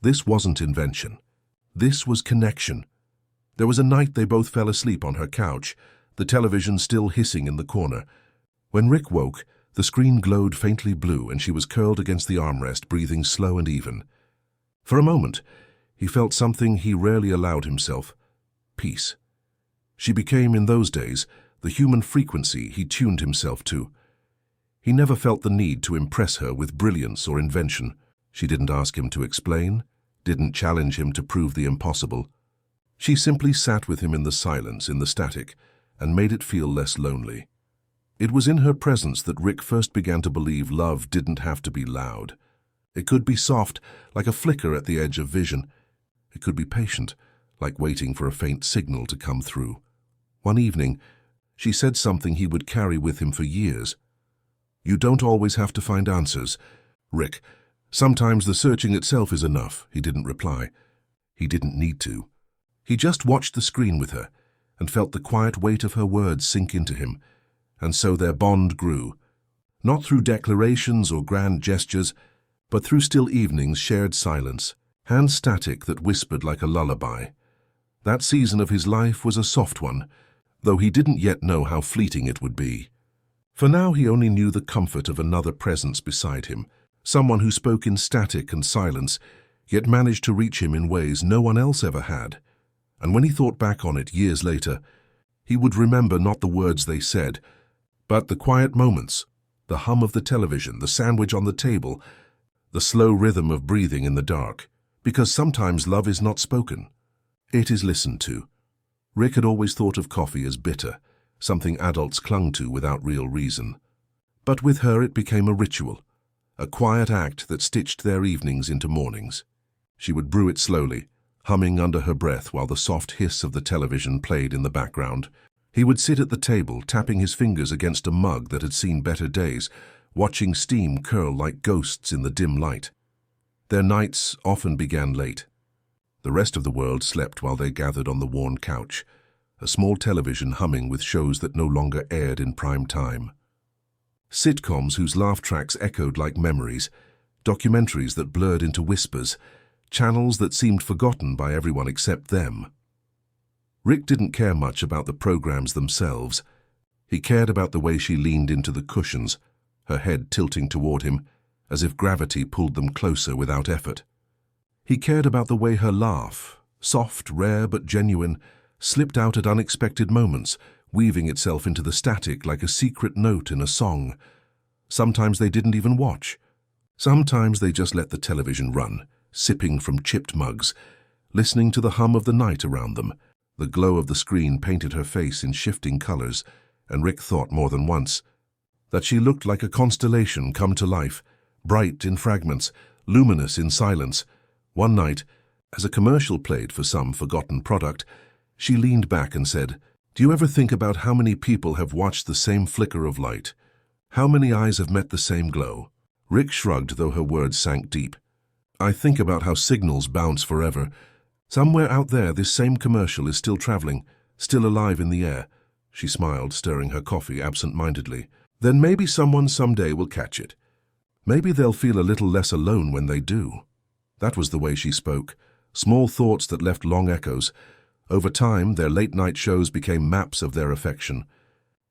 This wasn't invention. This was connection. There was a night they both fell asleep on her couch, the television still hissing in the corner. When Rick woke, the screen glowed faintly blue and she was curled against the armrest, breathing slow and even. For a moment, he felt something he rarely allowed himself: peace. She became, in those days, the human frequency he tuned himself to. He never felt the need to impress her with brilliance or invention. She didn't ask him to explain, didn't challenge him to prove the impossible. She simply sat with him in the silence, in the static, and made it feel less lonely. It was in her presence that Rick first began to believe love didn't have to be loud. It could be soft, like a flicker at the edge of vision. It could be patient, like waiting for a faint signal to come through. One evening, she said something he would carry with him for years. "You don't always have to find answers, Rick. Sometimes the searching itself is enough." He didn't reply. He didn't need to. He just watched the screen with her and felt the quiet weight of her words sink into him. And so their bond grew, not through declarations or grand gestures, but through still evenings, shared silence, hand static that whispered like a lullaby. That season of his life was a soft one, though he didn't yet know how fleeting it would be. For now he only knew the comfort of another presence beside him, someone who spoke in static and silence, yet managed to reach him in ways no one else ever had. And when he thought back on it years later, he would remember not the words they said, but the quiet moments, the hum of the television, the sandwich on the table, the slow rhythm of breathing in the dark. Because sometimes love is not spoken. It is listened to. Rick had always thought of coffee as bitter, something adults clung to without real reason. But with her it became a ritual, a quiet act that stitched their evenings into mornings. She would brew it slowly, humming under her breath while the soft hiss of the television played in the background. He would sit at the table, tapping his fingers against a mug that had seen better days, watching steam curl like ghosts in the dim light. Their nights often began late. The rest of the world slept while they gathered on the worn couch, a small television humming with shows that no longer aired in prime time. Sitcoms whose laugh tracks echoed like memories, documentaries that blurred into whispers, channels that seemed forgotten by everyone except them. Rick didn't care much about the programs themselves. He cared about the way she leaned into the cushions, her head tilting toward him, as if gravity pulled them closer without effort. He cared about the way her laugh, soft, rare but genuine, slipped out at unexpected moments, weaving itself into the static like a secret note in a song. Sometimes they didn't even watch. Sometimes they just let the television run, sipping from chipped mugs, listening to the hum of the night around them. The glow of the screen painted her face in shifting colors, and Rick thought more than once that she looked like a constellation come to life, bright in fragments, luminous in silence. One night, as a commercial played for some forgotten product, she leaned back and said, "Do you ever think about how many people have watched the same flicker of light? How many eyes have met the same glow?" Rick shrugged, though her words sank deep. "I think about how signals bounce forever. Somewhere out there, this same commercial is still traveling, still alive in the air." She smiled, stirring her coffee absent-mindedly. "Then maybe someone someday will catch it. Maybe they'll feel a little less alone when they do." That was the way she spoke, small thoughts that left long echoes. Over time, their late-night shows became maps of their affection.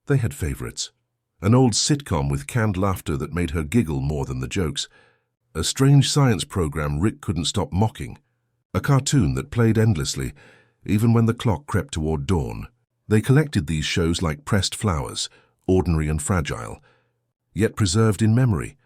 They had favorites. An old sitcom with canned laughter that made her giggle more than the jokes. A strange science program Rick couldn't stop mocking. A cartoon that played endlessly, even when the clock crept toward dawn. They collected these shows like pressed flowers, ordinary and fragile, yet preserved in memory.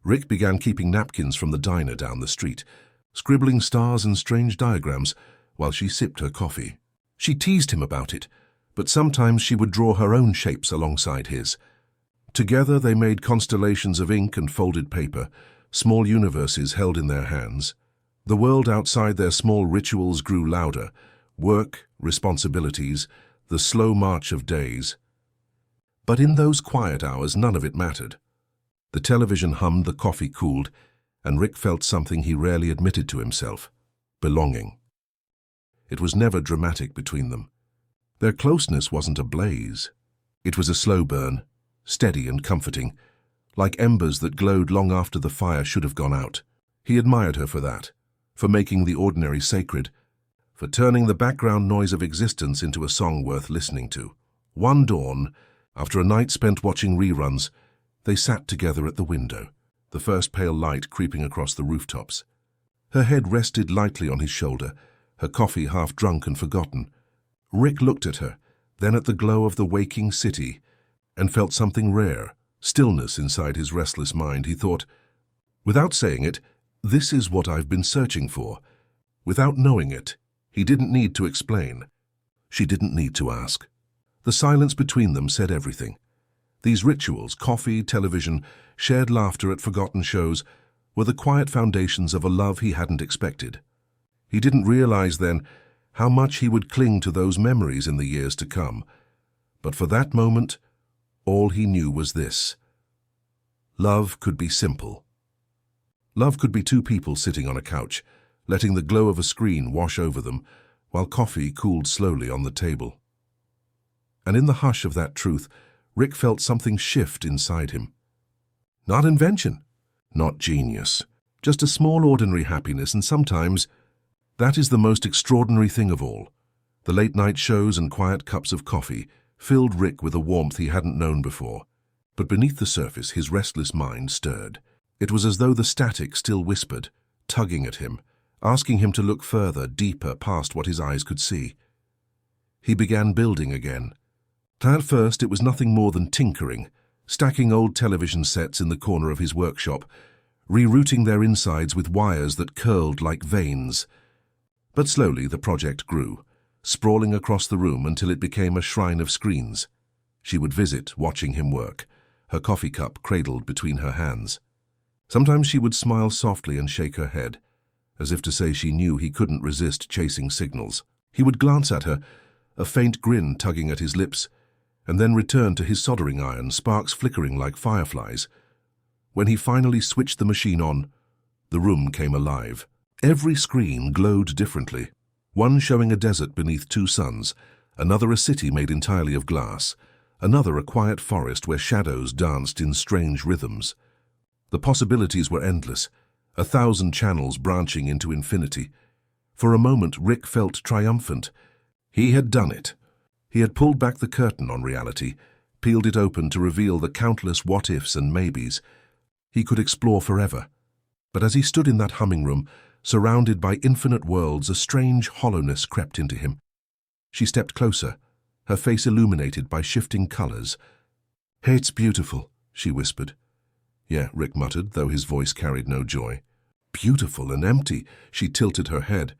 Rick began keeping napkins from the diner down the street, scribbling stars and strange diagrams while she sipped her coffee. She teased him about it, but sometimes she would draw her own shapes alongside his. Together they made constellations of ink and folded paper, small universes held in their hands. The world outside their small rituals grew louder: work, responsibilities, the slow march of days. But in those quiet hours, none of it mattered. The television hummed, the coffee cooled, and Rick felt something he rarely admitted to himself: belonging. It was never dramatic between them. Their closeness wasn't a blaze. It was a slow burn, steady and comforting, like embers that glowed long after the fire should have gone out. He admired her for that, for making the ordinary sacred, for turning the background noise of existence into a song worth listening to. One dawn, after a night spent watching reruns, they sat together at the window, the first pale light creeping across the rooftops. Her head rested lightly on his shoulder, her coffee half drunk and forgotten. Rick looked at her, then at the glow of the waking city, and felt something rare, stillness inside his restless mind. He thought, without saying it, this is what I've been searching for. Without knowing it, he didn't need to explain. She didn't need to ask. The silence between them said everything. These rituals, coffee, television, shared laughter at forgotten shows, were the quiet foundations of a love he hadn't expected. He didn't realize then how much he would cling to those memories in the years to come. But for that moment, all he knew was this: love could be simple. Love could be two people sitting on a couch, letting the glow of a screen wash over them, while coffee cooled slowly on the table. And in the hush of that truth, Rick felt something shift inside him. Not invention, not genius, just a small ordinary happiness, and sometimes that is the most extraordinary thing of all. The late-night shows and quiet cups of coffee filled Rick with a warmth he hadn't known before. But beneath the surface, his restless mind stirred. It was as though the static still whispered, tugging at him, asking him to look further, deeper, past what his eyes could see. He began building again. At first, it was nothing more than tinkering, stacking old television sets in the corner of his workshop, rerouting their insides with wires that curled like veins. But slowly the project grew, sprawling across the room until it became a shrine of screens. She would visit, watching him work, her coffee cup cradled between her hands. Sometimes she would smile softly and shake her head, as if to say she knew he couldn't resist chasing signals. He would glance at her, a faint grin tugging at his lips, and then return to his soldering iron, sparks flickering like fireflies. When he finally switched the machine on, the room came alive. Every screen glowed differently, one showing a desert beneath two suns, another a city made entirely of glass, another a quiet forest where shadows danced in strange rhythms. The possibilities were endless, 1,000 channels branching into infinity. For a moment, Rick felt triumphant. He had done it. He had pulled back the curtain on reality, peeled it open to reveal the countless what-ifs and maybes. He could explore forever. But as he stood in that humming room, surrounded by infinite worlds, a strange hollowness crept into him. She stepped closer, her face illuminated by shifting colors. "Hey, it's beautiful," she whispered. "Yeah," Rick muttered, though his voice carried no joy. "Beautiful and empty." She tilted her head.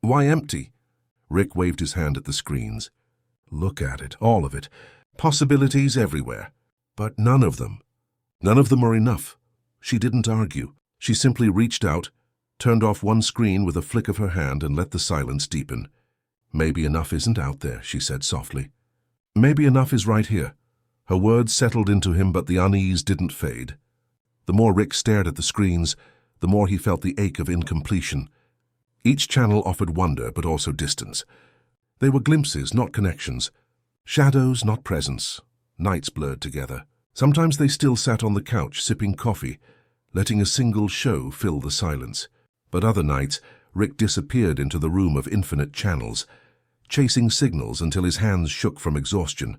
"Why empty?" Rick waved his hand at the screens. "Look at it, all of it. Possibilities everywhere. But none of them are enough." She didn't argue. She simply reached out, turned off one screen with a flick of her hand, and let the silence deepen. "Maybe enough isn't out there," she said softly. "Maybe enough is right here." Her words settled into him, but the unease didn't fade. The more Rick stared at the screens, the more he felt the ache of incompletion. Each channel offered wonder, but also distance. They were glimpses, not connections. Shadows, not presence. Nights blurred together. Sometimes they still sat on the couch, sipping coffee, letting a single show fill the silence. But other nights, Rick disappeared into the room of infinite channels, chasing signals until his hands shook from exhaustion.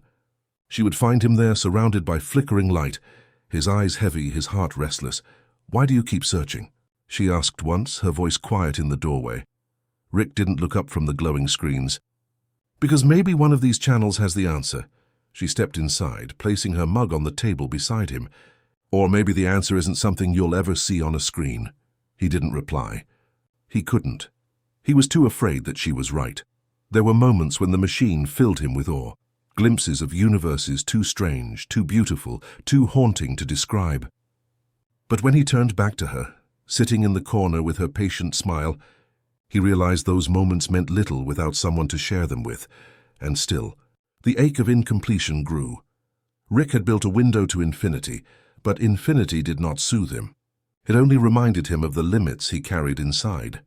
She would find him there, surrounded by flickering light, his eyes heavy, his heart restless. "Why do you keep searching?" she asked once, her voice quiet in the doorway. Rick didn't look up from the glowing screens. "Because maybe one of these channels has the answer." She stepped inside, placing her mug on the table beside him. "Or maybe the answer isn't something you'll ever see on a screen." He didn't reply. He couldn't. He was too afraid that she was right. There were moments when the machine filled him with awe, glimpses of universes too strange, too beautiful, too haunting to describe. But when he turned back to her, sitting in the corner with her patient smile, he realized those moments meant little without someone to share them with, and still, The ache of incompletion grew. Rick had built a window to infinity, but infinity did not soothe him. It only reminded him of the limits he carried inside.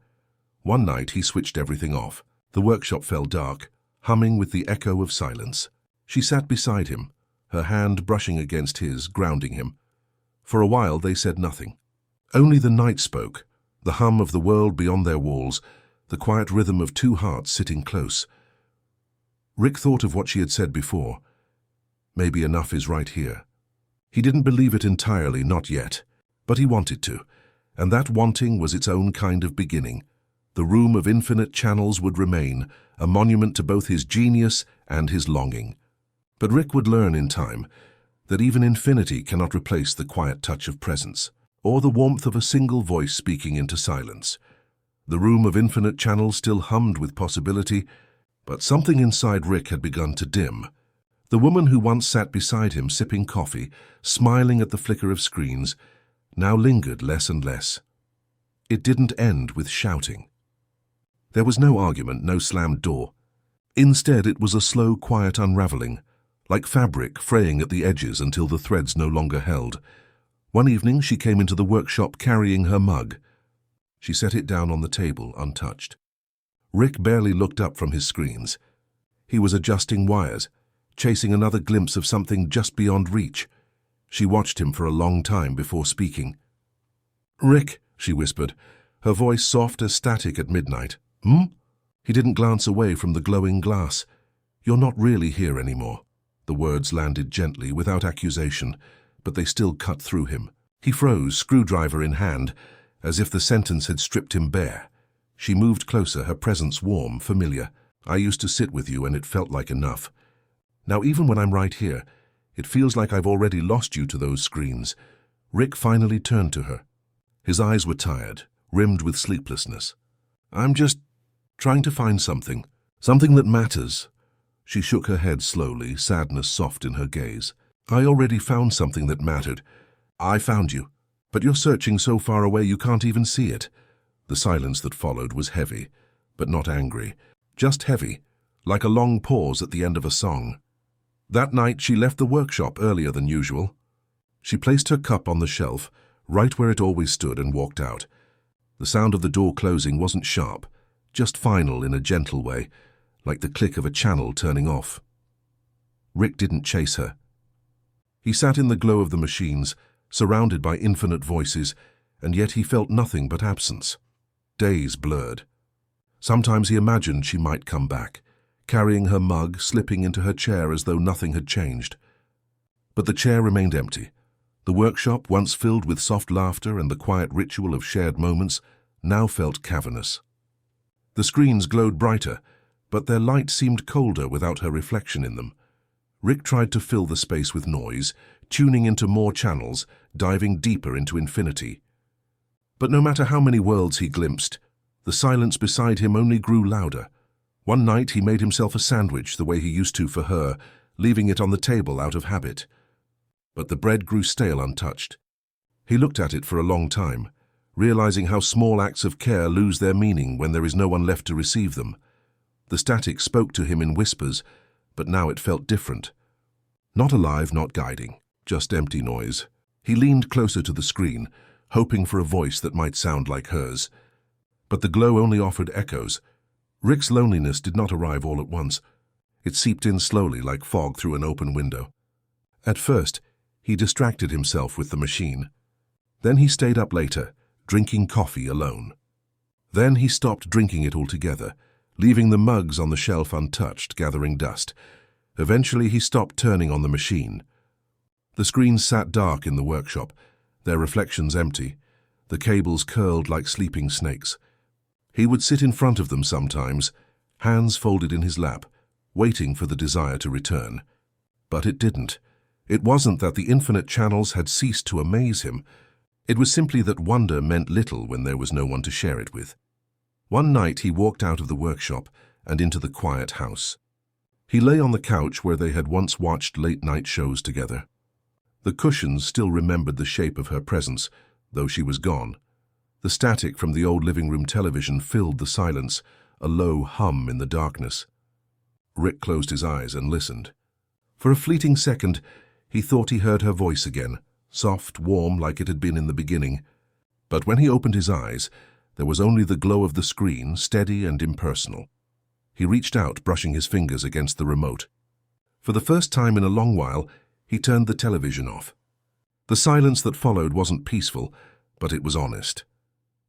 One night he switched everything off. The workshop fell dark, humming with the echo of silence. She sat beside him, her hand brushing against his, grounding him. For a while they said nothing. Only the night spoke, the hum of the world beyond their walls, the quiet rhythm of two hearts sitting close. Rick thought of what she had said before. Maybe enough is right here. He didn't believe it entirely, not yet, but he wanted to, and that wanting was its own kind of beginning. The room of infinite channels would remain, a monument to both his genius and his longing. But Rick would learn in time that even infinity cannot replace the quiet touch of presence, or the warmth of a single voice speaking into silence. The room of infinite channels still hummed with possibility, but something inside Rick had begun to dim. The woman who once sat beside him sipping coffee, smiling at the flicker of screens, now lingered less and less. It didn't end with shouting. There was no argument, no slammed door. Instead, it was a slow, quiet unraveling, like fabric fraying at the edges until the threads no longer held. One evening, she came into the workshop carrying her mug. She set it down on the table, untouched. Rick barely looked up from his screens. He was adjusting wires, chasing another glimpse of something just beyond reach. She watched him for a long time before speaking. "Rick," she whispered, her voice soft as static at midnight. "Hmm?" He didn't glance away from the glowing glass. "You're not really here anymore." The words landed gently, without accusation, but they still cut through him. He froze, screwdriver in hand, as if the sentence had stripped him bare. She moved closer, her presence warm, familiar. "I used to sit with you and it felt like enough. Now even when I'm right here, it feels like I've already lost you to those screens." Rick finally turned to her. His eyes were tired, rimmed with sleeplessness. "I'm just trying to find something that matters." She shook her head slowly, sadness soft in her gaze. "I already found something that mattered. I found you, but you're searching so far away you can't even see it." The silence that followed was heavy, but not angry, just heavy, like a long pause at the end of a song. That night she left the workshop earlier than usual. She placed her cup on the shelf, right where it always stood, and walked out. The sound of the door closing wasn't sharp, just final in a gentle way, like the click of a channel turning off. Rick didn't chase her. He sat in the glow of the machines, surrounded by infinite voices, and yet he felt nothing but absence. Days blurred. Sometimes he imagined she might come back, carrying her mug, slipping into her chair as though nothing had changed. But the chair remained empty. The workshop, once filled with soft laughter and the quiet ritual of shared moments, now felt cavernous. The screens glowed brighter, but their light seemed colder without her reflection in them. Rick tried to fill the space with noise, tuning into more channels, diving deeper into infinity. But no matter how many worlds he glimpsed, the silence beside him only grew louder. One night he made himself a sandwich the way he used to for her, leaving it on the table out of habit. But the bread grew stale untouched. He looked at it for a long time, realizing how small acts of care lose their meaning when there is no one left to receive them. The static spoke to him in whispers, but now it felt different. Not alive, not guiding, just empty noise. He leaned closer to the screen, hoping for a voice that might sound like hers. But the glow only offered echoes. Rick's loneliness did not arrive all at once. It seeped in slowly like fog through an open window. At first, he distracted himself with the machine. Then he stayed up later, drinking coffee alone. Then he stopped drinking it altogether, leaving the mugs on the shelf untouched, gathering dust. Eventually he stopped turning on the machine. The screens sat dark in the workshop, their reflections empty, the cables curled like sleeping snakes. He would sit in front of them sometimes, hands folded in his lap, waiting for the desire to return. But it didn't. It wasn't that the infinite channels had ceased to amaze him. It was simply that wonder meant little when there was no one to share it with. One night he walked out of the workshop and into the quiet house. He lay on the couch where they had once watched late-night shows together. The cushions still remembered the shape of her presence, though she was gone. The static from the old living room television filled the silence, a low hum in the darkness. Rick closed his eyes and listened. For a fleeting second, he thought he heard her voice again, soft, warm, like it had been in the beginning. But when he opened his eyes, there was only the glow of the screen, steady and impersonal. He reached out, brushing his fingers against the remote. For the first time in a long while, he turned the television off. The silence that followed wasn't peaceful, but it was honest.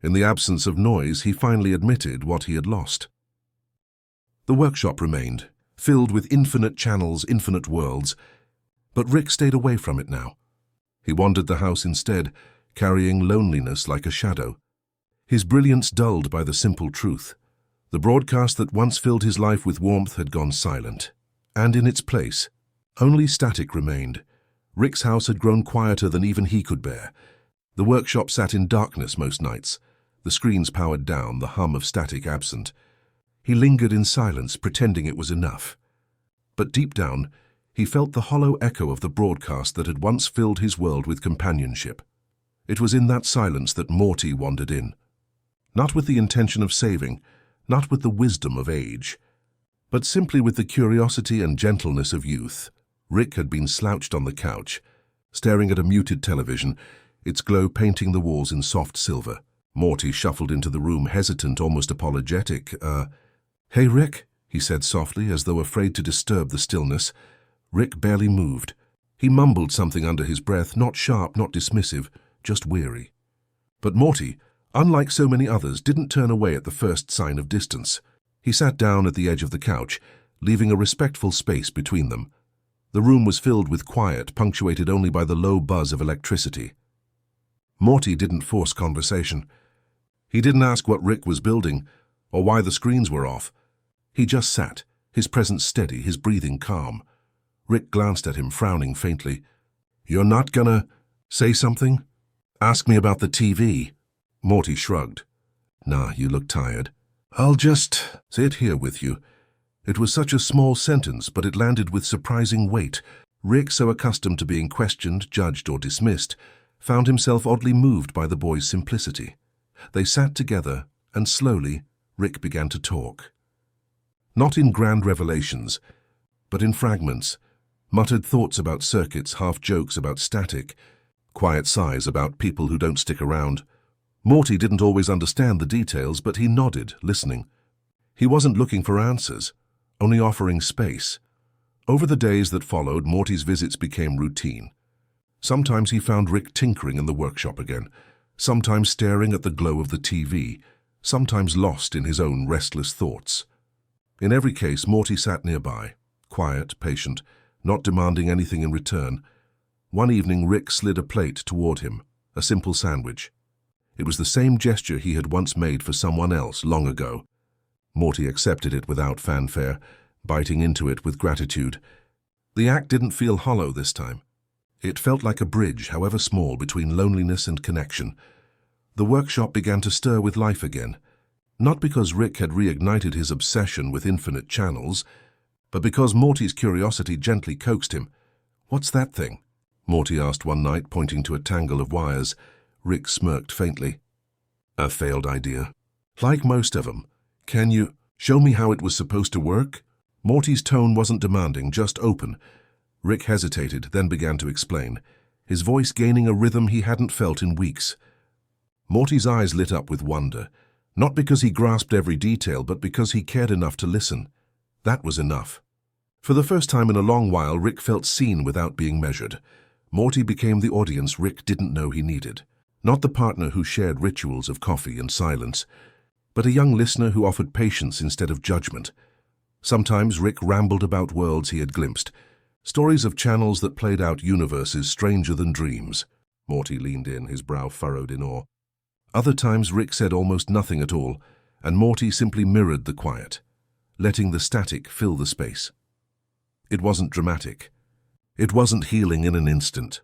In the absence of noise, he finally admitted what he had lost. The workshop remained, filled with infinite channels, infinite worlds, but Rick stayed away from it now. He wandered the house instead, carrying loneliness like a shadow. His brilliance dulled by the simple truth. The broadcast that once filled his life with warmth had gone silent, and in its place, only static remained. Rick's house had grown quieter than even he could bear. The workshop sat in darkness most nights, the screens powered down, the hum of static absent. He lingered in silence, pretending it was enough. But deep down, he felt the hollow echo of the broadcast that had once filled his world with companionship. It was in that silence that Morty wandered in. Not with the intention of saving, not with the wisdom of age, but simply with the curiosity and gentleness of youth. Rick had been slouched on the couch, staring at a muted television, its glow painting the walls in soft silver. Morty shuffled into the room, hesitant, almost apologetic. "Hey, Rick," he said softly, as though afraid to disturb the stillness. Rick barely moved. He mumbled something under his breath, not sharp, not dismissive, just weary. But Morty, unlike so many others, didn't turn away at the first sign of distance. He sat down at the edge of the couch, leaving a respectful space between them. The room was filled with quiet, punctuated only by the low buzz of electricity. Morty didn't force conversation. He didn't ask what Rick was building, or why the screens were off. He just sat, his presence steady, his breathing calm. Rick glanced at him, frowning faintly. "You're not gonna say something? Ask me about the TV." Morty shrugged. "Nah, you look tired. I'll just sit here with you." It was such a small sentence, but it landed with surprising weight. Rick, so accustomed to being questioned, judged, or dismissed, found himself oddly moved by the boy's simplicity. They sat together, and slowly, Rick began to talk. Not in grand revelations, but in fragments, muttered thoughts about circuits, half jokes about static, quiet sighs about people who don't stick around. Morty didn't always understand the details, but he nodded, listening. He wasn't looking for answers, only offering space. Over the days that followed, Morty's visits became routine. Sometimes he found Rick tinkering in the workshop again, sometimes staring at the glow of the TV, sometimes lost in his own restless thoughts. In every case, Morty sat nearby, quiet, patient, not demanding anything in return. One evening, Rick slid a plate toward him, a simple sandwich. It was the same gesture he had once made for someone else long ago. Morty accepted it without fanfare, biting into it with gratitude. The act didn't feel hollow this time. It felt like a bridge, however small, between loneliness and connection. The workshop began to stir with life again, not because Rick had reignited his obsession with infinite channels, but because Morty's curiosity gently coaxed him. "What's that thing?" Morty asked one night, pointing to a tangle of wires. Rick smirked faintly. "A failed idea. Like most of them. Can you show me how it was supposed to work?" Morty's tone wasn't demanding, just open. Rick hesitated, then began to explain, his voice gaining a rhythm he hadn't felt in weeks. Morty's eyes lit up with wonder, not because he grasped every detail, but because he cared enough to listen. That was enough. For the first time in a long while, Rick felt seen without being measured. Morty became the audience Rick didn't know he needed. Not the partner who shared rituals of coffee and silence, but a young listener who offered patience instead of judgment. Sometimes Rick rambled about worlds he had glimpsed, stories of channels that played out universes stranger than dreams. Morty leaned in, his brow furrowed in awe. Other times Rick said almost nothing at all, and Morty simply mirrored the quiet, letting the static fill the space. It wasn't dramatic. It wasn't healing in an instant.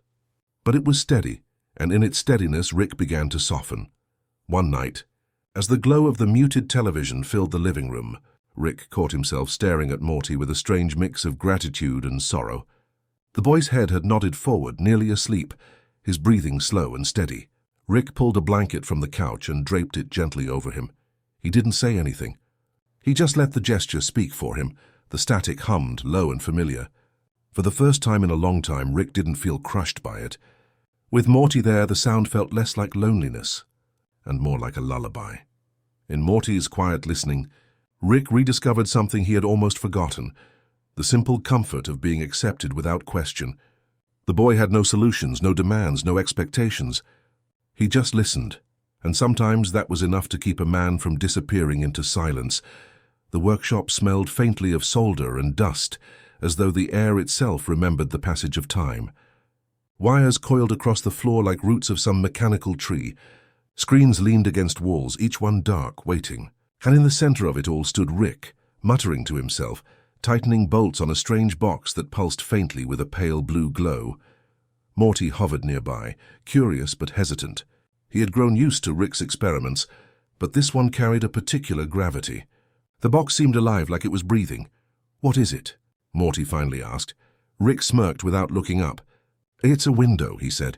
But it was steady, and in its steadiness Rick began to soften. One night, as the glow of the muted television filled the living room, Rick caught himself staring at Morty with a strange mix of gratitude and sorrow. The boy's head had nodded forward, nearly asleep, his breathing slow and steady. Rick pulled a blanket from the couch and draped it gently over him. He didn't say anything. He just let the gesture speak for him, The static hummed, low and familiar. For the first time in a long time, Rick didn't feel crushed by it. With Morty there, the sound felt less like loneliness and more like a lullaby. In Morty's quiet listening, Rick rediscovered something he had almost forgotten, the simple comfort of being accepted without question. The boy had no solutions, no demands, no expectations. He just listened, and sometimes that was enough to keep a man from disappearing into silence. The workshop smelled faintly of solder and dust, as though the air itself remembered the passage of time. Wires coiled across the floor like roots of some mechanical tree. Screens leaned against walls, each one dark, waiting. And in the center of it all stood Rick, muttering to himself, tightening bolts on a strange box that pulsed faintly with a pale blue glow. Morty hovered nearby, curious but hesitant. He had grown used to Rick's experiments, but this one carried a particular gravity. The box seemed alive, like it was breathing. "What is it?" Morty finally asked. Rick smirked without looking up. "It's a window," he said.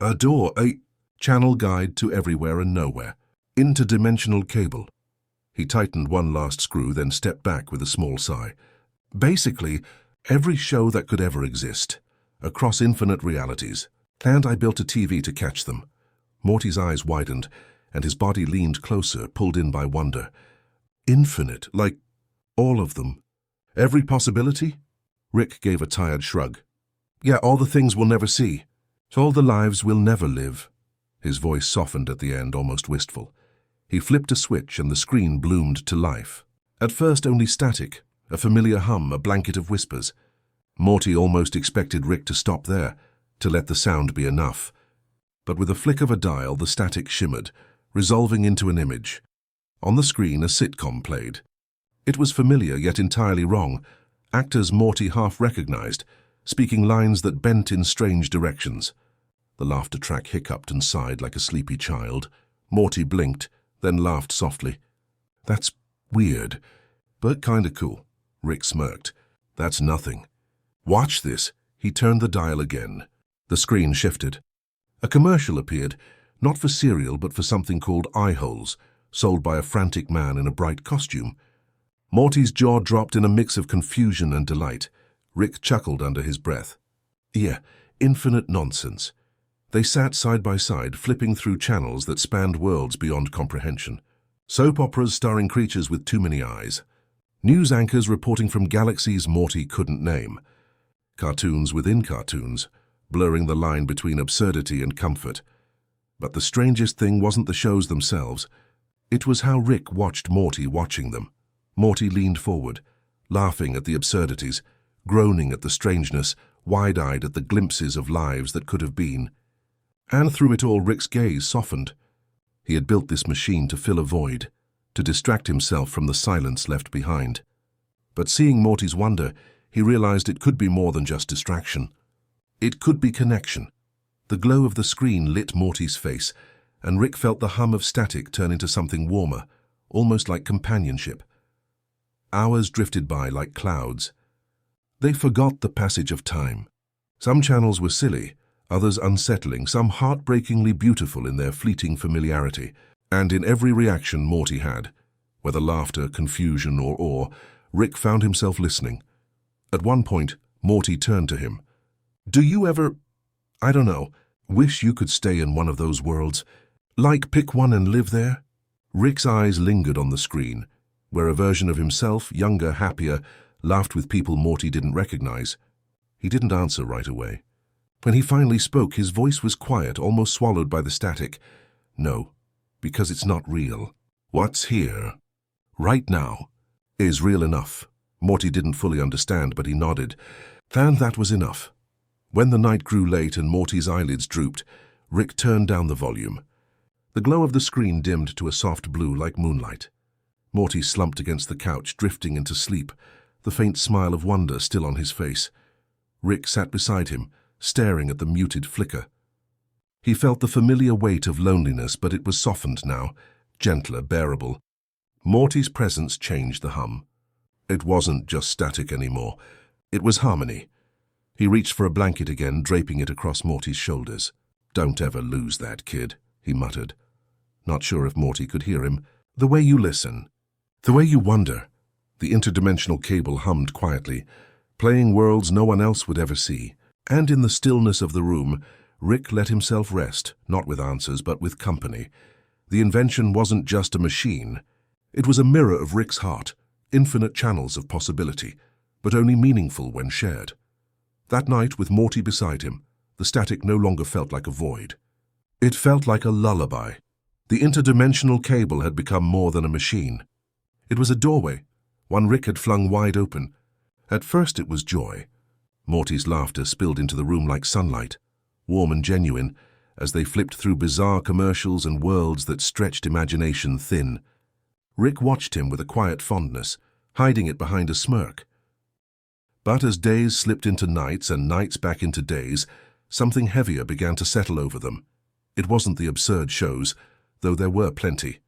"A door, a channel guide to everywhere and nowhere. Interdimensional cable." He tightened one last screw, then stepped back with a small sigh. "Basically, every show that could ever exist, across infinite realities. And I built a TV to catch them." Morty's eyes widened, and his body leaned closer, pulled in by wonder. "Infinite, like all of them? Every possibility?" Rick gave a tired shrug. "Yeah, all the things we'll never see. All the lives we'll never live." His voice softened at the end, almost wistful. He flipped a switch and the screen bloomed to life. At first only static, a familiar hum, a blanket of whispers. Morty almost expected Rick to stop there, to let the sound be enough. But with a flick of a dial, the static shimmered, resolving into an image. On the screen, a sitcom played. It was familiar, yet entirely wrong. Actors Morty half recognized, speaking lines that bent in strange directions. The laughter track hiccuped and sighed like a sleepy child. Morty blinked, then laughed softly. "That's weird, but kinda cool." Rick smirked. "That's nothing. Watch this." He turned the dial again. The screen shifted. A commercial appeared, not for cereal but for something called eye holes, sold by a frantic man in a bright costume. Morty's jaw dropped in a mix of confusion and delight. Rick chuckled under his breath. "Yeah, infinite nonsense." They sat side by side, flipping through channels that spanned worlds beyond comprehension. Soap operas starring creatures with too many eyes. News anchors reporting from galaxies Morty couldn't name. Cartoons within cartoons, blurring the line between absurdity and comfort. But the strangest thing wasn't the shows themselves. It was how Rick watched Morty watching them. Morty leaned forward, laughing at the absurdities, groaning at the strangeness, wide-eyed at the glimpses of lives that could have been. And through it all, Rick's gaze softened. He had built this machine to fill a void, to distract himself from the silence left behind. But seeing Morty's wonder, he realized it could be more than just distraction. It could be connection. The glow of the screen lit Morty's face, and Rick felt the hum of static turn into something warmer, almost like companionship. Hours drifted by like clouds. They forgot the passage of time. Some channels were silly, others unsettling, some heartbreakingly beautiful in their fleeting familiarity. And in every reaction Morty had, whether laughter, confusion, or awe, Rick found himself listening. At one point, Morty turned to him. "Do you ever, I don't know, wish you could stay in one of those worlds? Like pick one and live there?" Rick's eyes lingered on the screen, where a version of himself, younger, happier, laughed with people Morty didn't recognize. He didn't answer right away. When he finally spoke, his voice was quiet, almost swallowed by the static. "No, because it's not real. What's here, right now, is real enough." Morty didn't fully understand, but he nodded. And that was enough. When the night grew late and Morty's eyelids drooped, Rick turned down the volume. The glow of the screen dimmed to a soft blue like moonlight. Morty slumped against the couch, drifting into sleep, the faint smile of wonder still on his face. Rick sat beside him, staring at the muted flicker. He felt the familiar weight of loneliness, but it was softened now, gentler, bearable. Morty's presence changed the hum. It wasn't just static anymore. It was harmony. He reached for a blanket again, draping it across Morty's shoulders. "Don't ever lose that, kid," he muttered. Not sure if Morty could hear him. "The way you listen. The way you wonder." The interdimensional cable hummed quietly, playing worlds no one else would ever see. And in the stillness of the room, Rick let himself rest, not with answers, but with company. The invention wasn't just a machine. It was a mirror of Rick's heart, infinite channels of possibility, but only meaningful when shared. That night, with Morty beside him, the static no longer felt like a void. It felt like a lullaby. The interdimensional cable had become more than a machine. It was a doorway, one Rick had flung wide open. At first it was joy. Morty's laughter spilled into the room like sunlight, warm and genuine, as they flipped through bizarre commercials and worlds that stretched imagination thin. Rick watched him with a quiet fondness, hiding it behind a smirk. But as days slipped into nights and nights back into days, something heavier began to settle over them. It wasn't the absurd shows, though there were plenty.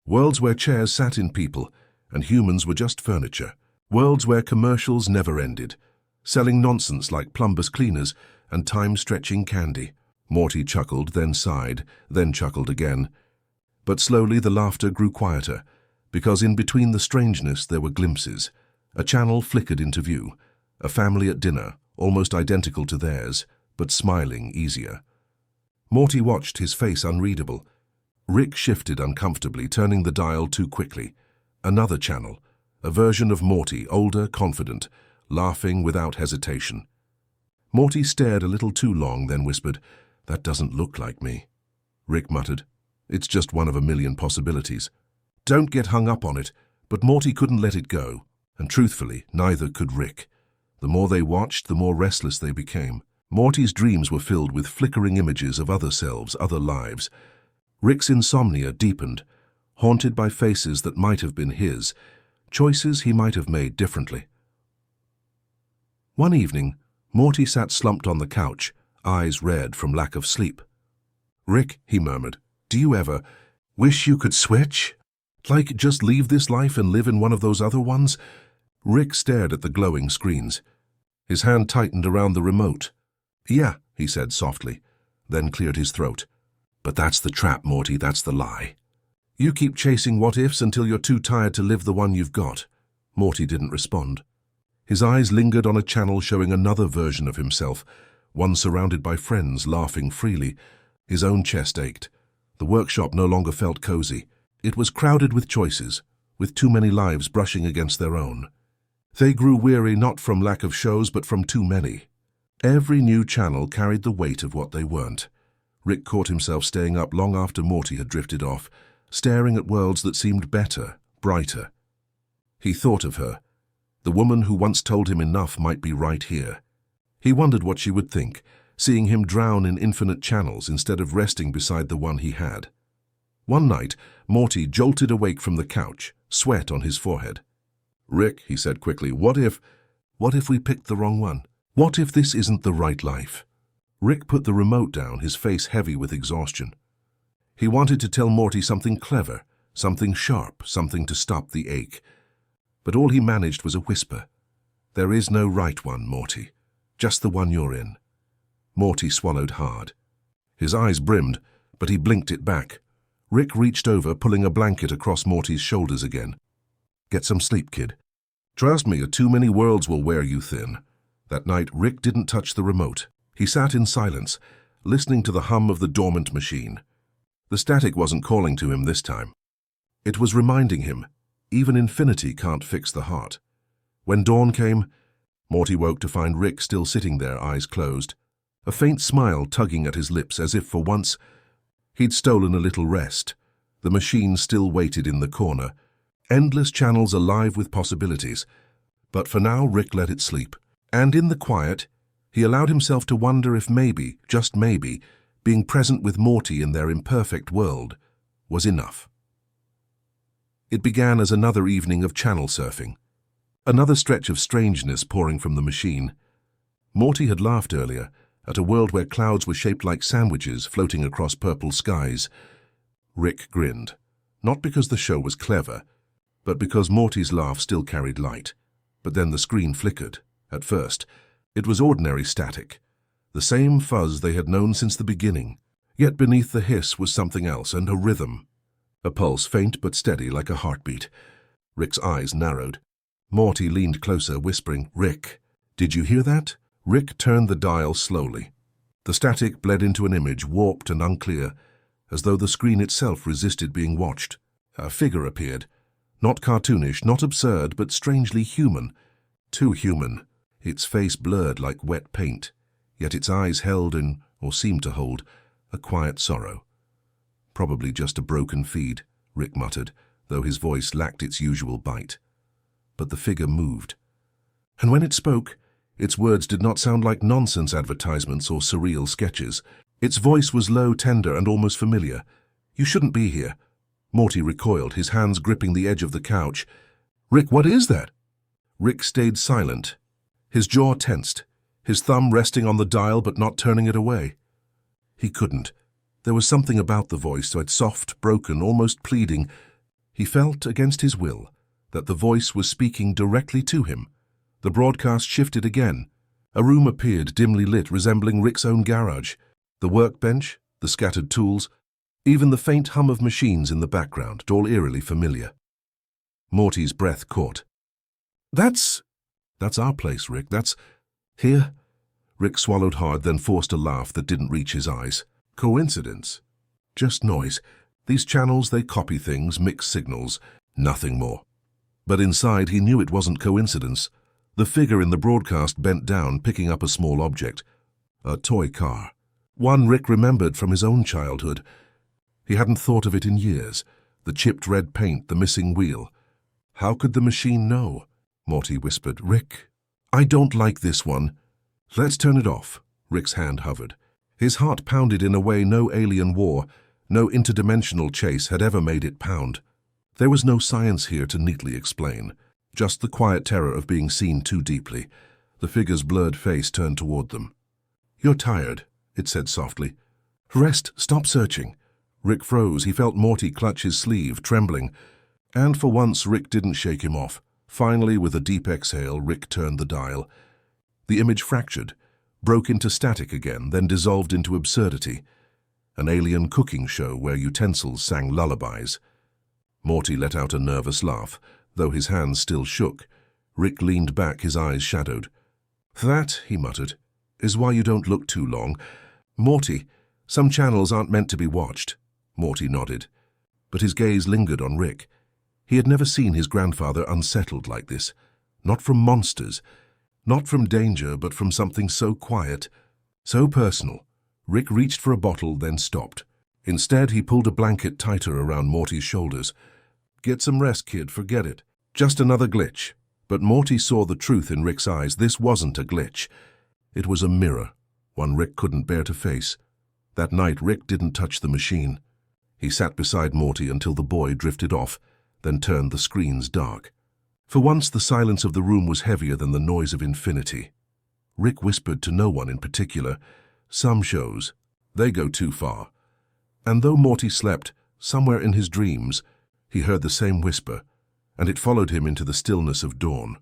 Worlds where chairs sat in people, and humans were just furniture. Worlds where commercials never ended, selling nonsense like plumbers' cleaners and time-stretching candy. Morty chuckled, then sighed, then chuckled again. But slowly the laughter grew quieter, because in between the strangeness there were glimpses. A channel flickered into view, a family at dinner, almost identical to theirs, but smiling easier. Morty watched, his face unreadable. Rick shifted uncomfortably, turning the dial too quickly. Another channel, a version of Morty, older, confident, laughing without hesitation. Morty stared a little too long, then whispered, "That doesn't look like me." Rick muttered, "It's just one of a million possibilities." Don't get hung up on it, but Morty couldn't let it go, and truthfully, neither could Rick. The more they watched, the more restless they became. Morty's dreams were filled with flickering images of other selves, other lives. Rick's insomnia deepened, haunted by faces that might have been his, choices he might have made differently. One evening, Morty sat slumped on the couch, eyes red from lack of sleep. "Rick," he murmured, "do you ever wish you could switch? Like, just leave this life and live in one of those other ones?" Rick stared at the glowing screens. His hand tightened around the remote. "Yeah," he said softly, then cleared his throat. "But that's the trap, Morty, that's the lie. You keep chasing what-ifs until you're too tired to live the one you've got." Morty didn't respond. His eyes lingered on a channel showing another version of himself, one surrounded by friends, laughing freely. His own chest ached. The workshop no longer felt cozy. It was crowded with choices, with too many lives brushing against their own. They grew weary not from lack of shows, but from too many. Every new channel carried the weight of what they weren't. Rick caught himself staying up long after Morty had drifted off, staring at worlds that seemed better, brighter. He thought of her. The woman who once told him enough might be right here. He wondered what she would think, seeing him drown in infinite channels instead of resting beside the one he had. One night, Morty jolted awake from the couch, sweat on his forehead. "Rick," he said quickly, what if we picked the wrong one? What if this isn't the right life?" Rick put the remote down, his face heavy with exhaustion. He wanted to tell Morty something clever, something sharp, something to stop the ache. But all he managed was a whisper. "There is no right one, Morty. Just the one you're in." Morty swallowed hard. His eyes brimmed, but he blinked it back. Rick reached over, pulling a blanket across Morty's shoulders again. "Get some sleep, kid. Trust me, too many worlds will wear you thin." That night, Rick didn't touch the remote. He sat in silence, listening to the hum of the dormant machine. The static wasn't calling to him this time. It was reminding him, even infinity can't fix the heart. When dawn came, Morty woke to find Rick still sitting there, eyes closed, a faint smile tugging at his lips as if for once he'd stolen a little rest. The machine still waited in the corner, endless channels alive with possibilities. But for now, Rick let it sleep. And in the quiet, he allowed himself to wonder if maybe, just maybe, being present with Morty in their imperfect world was enough. It began as another evening of channel surfing, another stretch of strangeness pouring from the machine. Morty had laughed earlier at a world where clouds were shaped like sandwiches floating across purple skies. Rick grinned, not because the show was clever, but because Morty's laugh still carried light. But then the screen flickered. At first, it was ordinary static, the same fuzz they had known since the beginning. Yet beneath the hiss was something else, and a rhythm. A pulse, faint but steady like a heartbeat. Rick's eyes narrowed. Morty leaned closer, whispering, "Rick, did you hear that?" Rick turned the dial slowly. The static bled into an image, warped and unclear, as though the screen itself resisted being watched. A figure appeared. Not cartoonish, not absurd, but strangely human. Too human. Its face blurred like wet paint, yet its eyes held in, or seemed to hold, a quiet sorrow. "Probably just a broken feed," Rick muttered, though his voice lacked its usual bite. But the figure moved. And when it spoke, its words did not sound like nonsense advertisements or surreal sketches. Its voice was low, tender, and almost familiar. "You shouldn't be here." Morty recoiled, his hands gripping the edge of the couch. "Rick, what is that?" Rick stayed silent, his jaw tensed, his thumb resting on the dial but not turning it away. He couldn't. There was something about the voice, so it's soft, broken, almost pleading. He felt, against his will, that the voice was speaking directly to him. The broadcast shifted again. A room appeared, dimly lit, resembling Rick's own garage. The workbench, the scattered tools, even the faint hum of machines in the background, all eerily familiar. Morty's breath caught. That's our place, Rick. That's here." Rick swallowed hard, then forced a laugh that didn't reach his eyes. "Coincidence? Just noise. These channels, they copy things, mix signals, nothing more." But inside he knew it wasn't coincidence. The figure in the broadcast bent down, picking up a small object. A toy car. One Rick remembered from his own childhood. He hadn't thought of it in years. The chipped red paint, the missing wheel. "How could the machine know?" Morty whispered. "Rick, I don't like this one." "Let's turn it off." Rick's hand hovered. His heart pounded in a way no alien war, no interdimensional chase had ever made it pound. There was no science here to neatly explain, just the quiet terror of being seen too deeply. The figure's blurred face turned toward them. "You're tired," it said softly. "Rest, stop searching." Rick froze. He felt Morty clutch his sleeve, trembling. And for once, Rick didn't shake him off. Finally, with a deep exhale, Rick turned the dial. The image fractured, broke into static again, then dissolved into absurdity. An alien cooking show where utensils sang lullabies. Morty let out a nervous laugh, though his hands still shook. Rick leaned back, his eyes shadowed. "That," he muttered, "is why you don't look too long. Morty, some channels aren't meant to be watched." Morty nodded, but his gaze lingered on Rick. He had never seen his grandfather unsettled like this. Not from monsters, not from danger, but from something so quiet, so personal. Rick reached for a bottle, then stopped. Instead, he pulled a blanket tighter around Morty's shoulders. "Get some rest, kid, forget it. Just another glitch." But Morty saw the truth in Rick's eyes. This wasn't a glitch. It was a mirror, one Rick couldn't bear to face. That night, Rick didn't touch the machine. He sat beside Morty until the boy drifted off, then turned the screens dark. For once, the silence of the room was heavier than the noise of infinity. Rick whispered to no one in particular. Some shows, they go too far. And though Morty slept, somewhere in his dreams, he heard the same whisper, and it followed him into the stillness of dawn.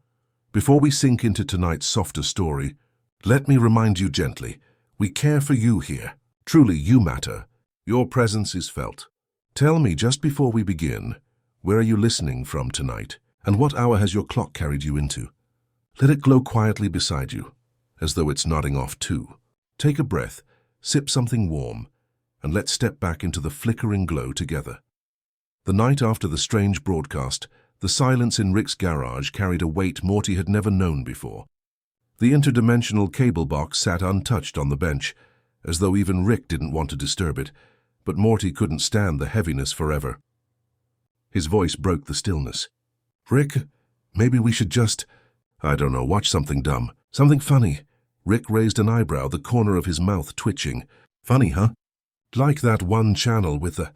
Before we sink into tonight's softer story, let me remind you gently, we care for you here. Truly, you matter. Your presence is felt. Tell me, just before we begin, where are you listening from tonight, and what hour has your clock carried you into? Let it glow quietly beside you, as though it's nodding off too. Take a breath, sip something warm, and let's step back into the flickering glow together. The night after the strange broadcast, the silence in Rick's garage carried a weight Morty had never known before. The interdimensional cable box sat untouched on the bench, as though even Rick didn't want to disturb it, but Morty couldn't stand the heaviness forever. His voice broke the stillness. "Rick, maybe we should just, I don't know, watch something dumb, something funny." Rick raised an eyebrow, the corner of his mouth twitching. "Funny, huh? Like that one channel with the,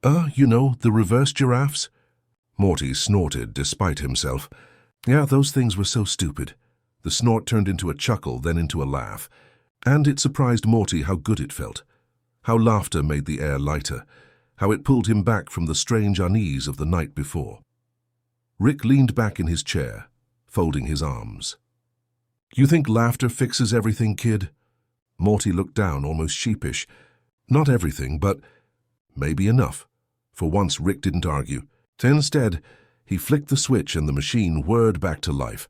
the reverse giraffes?" Morty snorted despite himself. "Yeah, those things were so stupid." The snort turned into a chuckle, then into a laugh. And it surprised Morty how good it felt. How laughter made the air lighter. How it pulled him back from the strange unease of the night before. Rick leaned back in his chair, folding his arms. "You think laughter fixes everything, kid?" Morty looked down, almost sheepish. "Not everything, but maybe enough." For once, Rick didn't argue. Instead, He flicked the switch and the machine whirred back to life.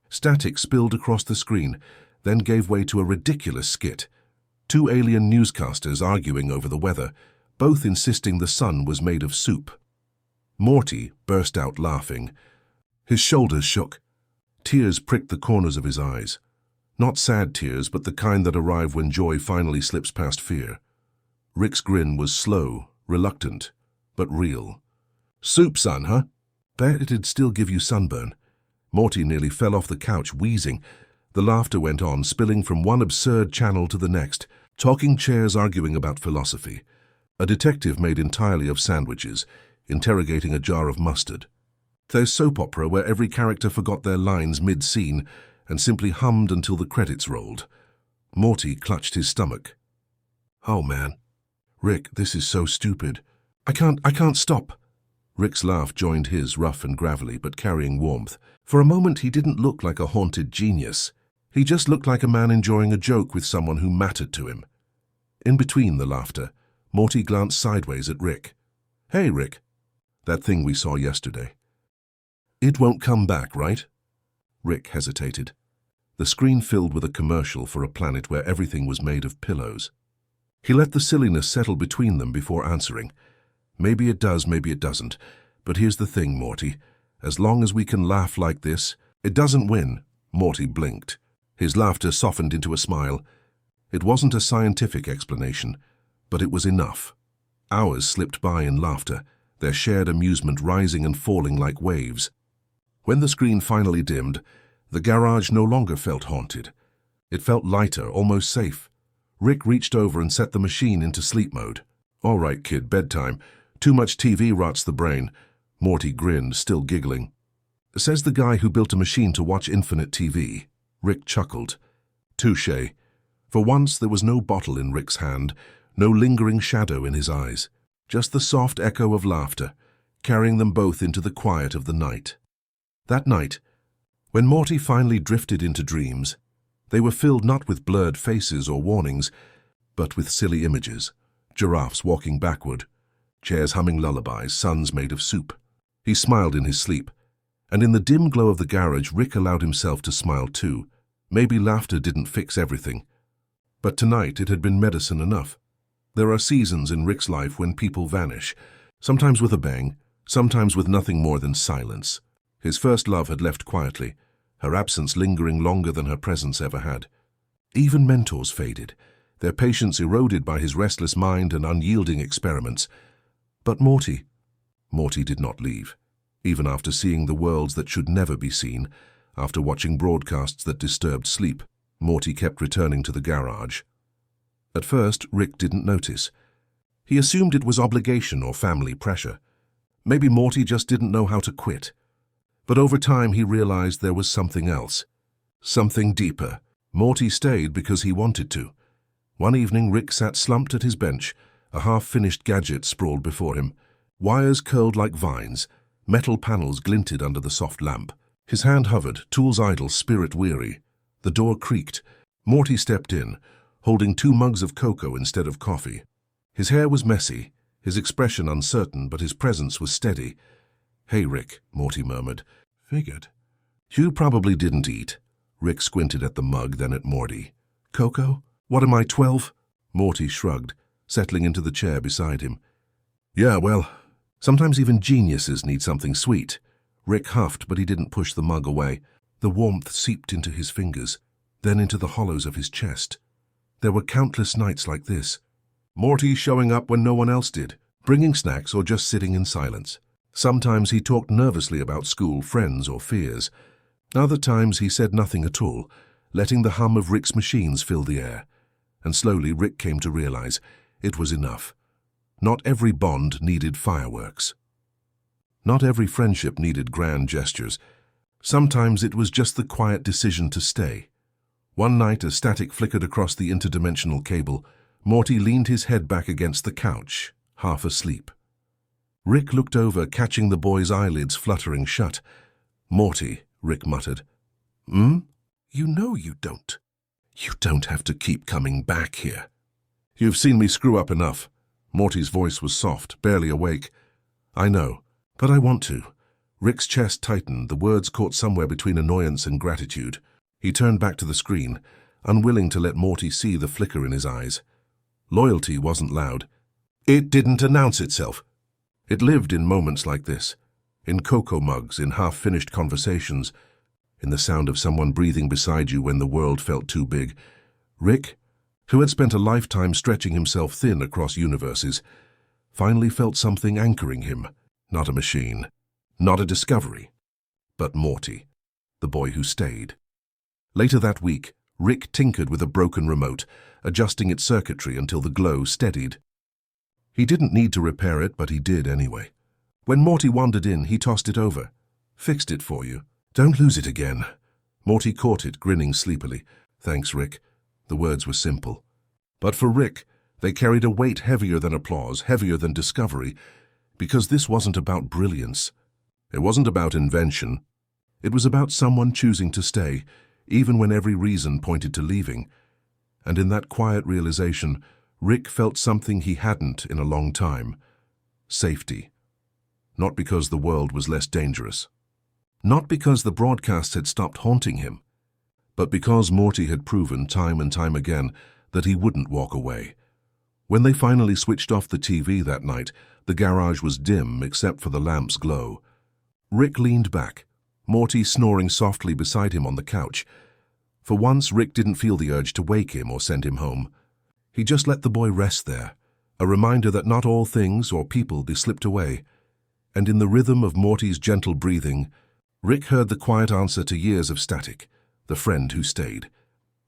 Static spilled across the screen, then gave way to a ridiculous skit. Two alien newscasters arguing over the weather, both insisting the sun was made of soup. Morty burst out laughing. His shoulders shook. Tears pricked the corners of his eyes. Not sad tears, but the kind that arrive when joy finally slips past fear. Rick's grin was slow, reluctant, but real. Soup, son, huh? Bet it'd still give you sunburn. Morty nearly fell off the couch, wheezing. The laughter went on, spilling from one absurd channel to the next, talking chairs arguing about philosophy. A detective made entirely of sandwiches, interrogating a jar of mustard. There's soap opera where every character forgot their lines mid-scene and simply hummed until the credits rolled. Morty clutched his stomach. Oh, man. Rick, this is so stupid. I can't stop. Rick's laugh joined his, rough and gravelly, but carrying warmth. For a moment he didn't look like a haunted genius. He just looked like a man enjoying a joke with someone who mattered to him. In between the laughter, Morty glanced sideways at Rick. Hey, Rick. That thing we saw yesterday. It won't come back, right? Rick hesitated. The screen filled with a commercial for a planet where everything was made of pillows. He let the silliness settle between them before answering. Maybe it does, maybe it doesn't. But here's the thing, Morty. As long as we can laugh like this, it doesn't win. Morty blinked. His laughter softened into a smile. It wasn't a scientific explanation, but it was enough. Hours slipped by in laughter, their shared amusement rising and falling like waves. When the screen finally dimmed, the garage no longer felt haunted. It felt lighter, almost safe. Rick reached over and set the machine into sleep mode. All right, kid, bedtime. Too much TV rots the brain. Morty grinned, still giggling. Says the guy who built a machine to watch infinite TV. Rick chuckled. Touché. For once there was no bottle in Rick's hand, no lingering shadow in his eyes. Just the soft echo of laughter, carrying them both into the quiet of the night. That night, when Morty finally drifted into dreams, they were filled not with blurred faces or warnings, but with silly images. Giraffes walking backward, chairs humming lullabies, suns made of soup. He smiled in his sleep, and in the dim glow of the garage, Rick allowed himself to smile too. Maybe laughter didn't fix everything, but tonight it had been medicine enough. There are seasons in Rick's life when people vanish, sometimes with a bang, sometimes with nothing more than silence. His first love had left quietly, her absence lingering longer than her presence ever had. Even mentors faded, their patience eroded by his restless mind and unyielding experiments. But Morty did not leave, even after seeing the worlds that should never be seen, after watching broadcasts that disturbed sleep. Morty kept returning to the garage. At first, Rick didn't notice. He assumed it was obligation or family pressure. Maybe Morty just didn't know how to quit. But over time he realized there was something else. Something deeper. Morty stayed because he wanted to. One evening Rick sat slumped at his bench, a half-finished gadget sprawled before him. Wires curled like vines, metal panels glinted under the soft lamp. His hand hovered, tools idle, spirit weary. The door creaked. Morty stepped in, holding 2 mugs of cocoa instead of coffee. His hair was messy, his expression uncertain, but his presence was steady. Hey, Rick, Morty murmured. Figured. You probably didn't eat. Rick squinted at the mug, then at Morty. Cocoa? What am I, 12? Morty shrugged, settling into the chair beside him. Yeah, well, sometimes even geniuses need something sweet. Rick huffed, but he didn't push the mug away. The warmth seeped into his fingers, then into the hollows of his chest. There were countless nights like this. Morty showing up when no one else did, bringing snacks or just sitting in silence. Sometimes he talked nervously about school, friends, or fears. Other times he said nothing at all, letting the hum of Rick's machines fill the air. And slowly Rick came to realize it was enough. Not every bond needed fireworks. Not every friendship needed grand gestures. Sometimes it was just the quiet decision to stay. One night, as static flickered across the interdimensional cable, Morty leaned his head back against the couch, half asleep. Rick looked over, catching the boy's eyelids fluttering shut. Morty, Rick muttered. You know you don't. You don't have to keep coming back here. You've seen me screw up enough. Morty's voice was soft, barely awake. I know, but I want to. Rick's chest tightened, the words caught somewhere between annoyance and gratitude. He turned back to the screen, unwilling to let Morty see the flicker in his eyes. Loyalty wasn't loud. It didn't announce itself. It lived in moments like this, in cocoa mugs, in half-finished conversations, in the sound of someone breathing beside you when the world felt too big. Rick, who had spent a lifetime stretching himself thin across universes, finally felt something anchoring him. Not a machine, not a discovery, but Morty, the boy who stayed. Later that week, Rick tinkered with a broken remote, adjusting its circuitry until the glow steadied. He didn't need to repair it, but he did anyway. When Morty wandered in, he tossed it over. Fixed it for you. Don't lose it again. Morty caught it, grinning sleepily. Thanks, Rick. The words were simple. But for Rick, they carried a weight heavier than applause, heavier than discovery, because this wasn't about brilliance. It wasn't about invention. It was about someone choosing to stay, even when every reason pointed to leaving. And in that quiet realization, Rick felt something he hadn't in a long time. Safety. Not because the world was less dangerous. Not because the broadcasts had stopped haunting him, but because Morty had proven time and time again that he wouldn't walk away. When they finally switched off the TV that night, the garage was dim except for the lamp's glow. Rick leaned back, Morty snoring softly beside him on the couch. For once, Rick didn't feel the urge to wake him or send him home. He just let the boy rest there, a reminder that not all things or people be slipped away. And in the rhythm of Morty's gentle breathing, Rick heard the quiet answer to years of static, the friend who stayed.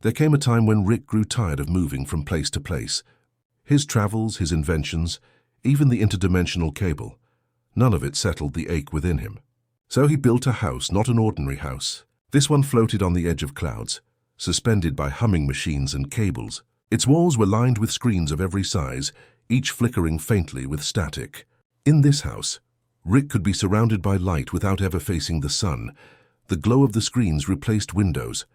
There came a time when Rick grew tired of moving from place to place. His travels, his inventions, even the interdimensional cable, none of it settled the ache within him. So he built a house, not an ordinary house. This one floated on the edge of clouds, suspended by humming machines and cables. Its walls were lined with screens of every size, each flickering faintly with static. In this house, Rick could be surrounded by light without ever facing the sun. The glow of the screens replaced windows.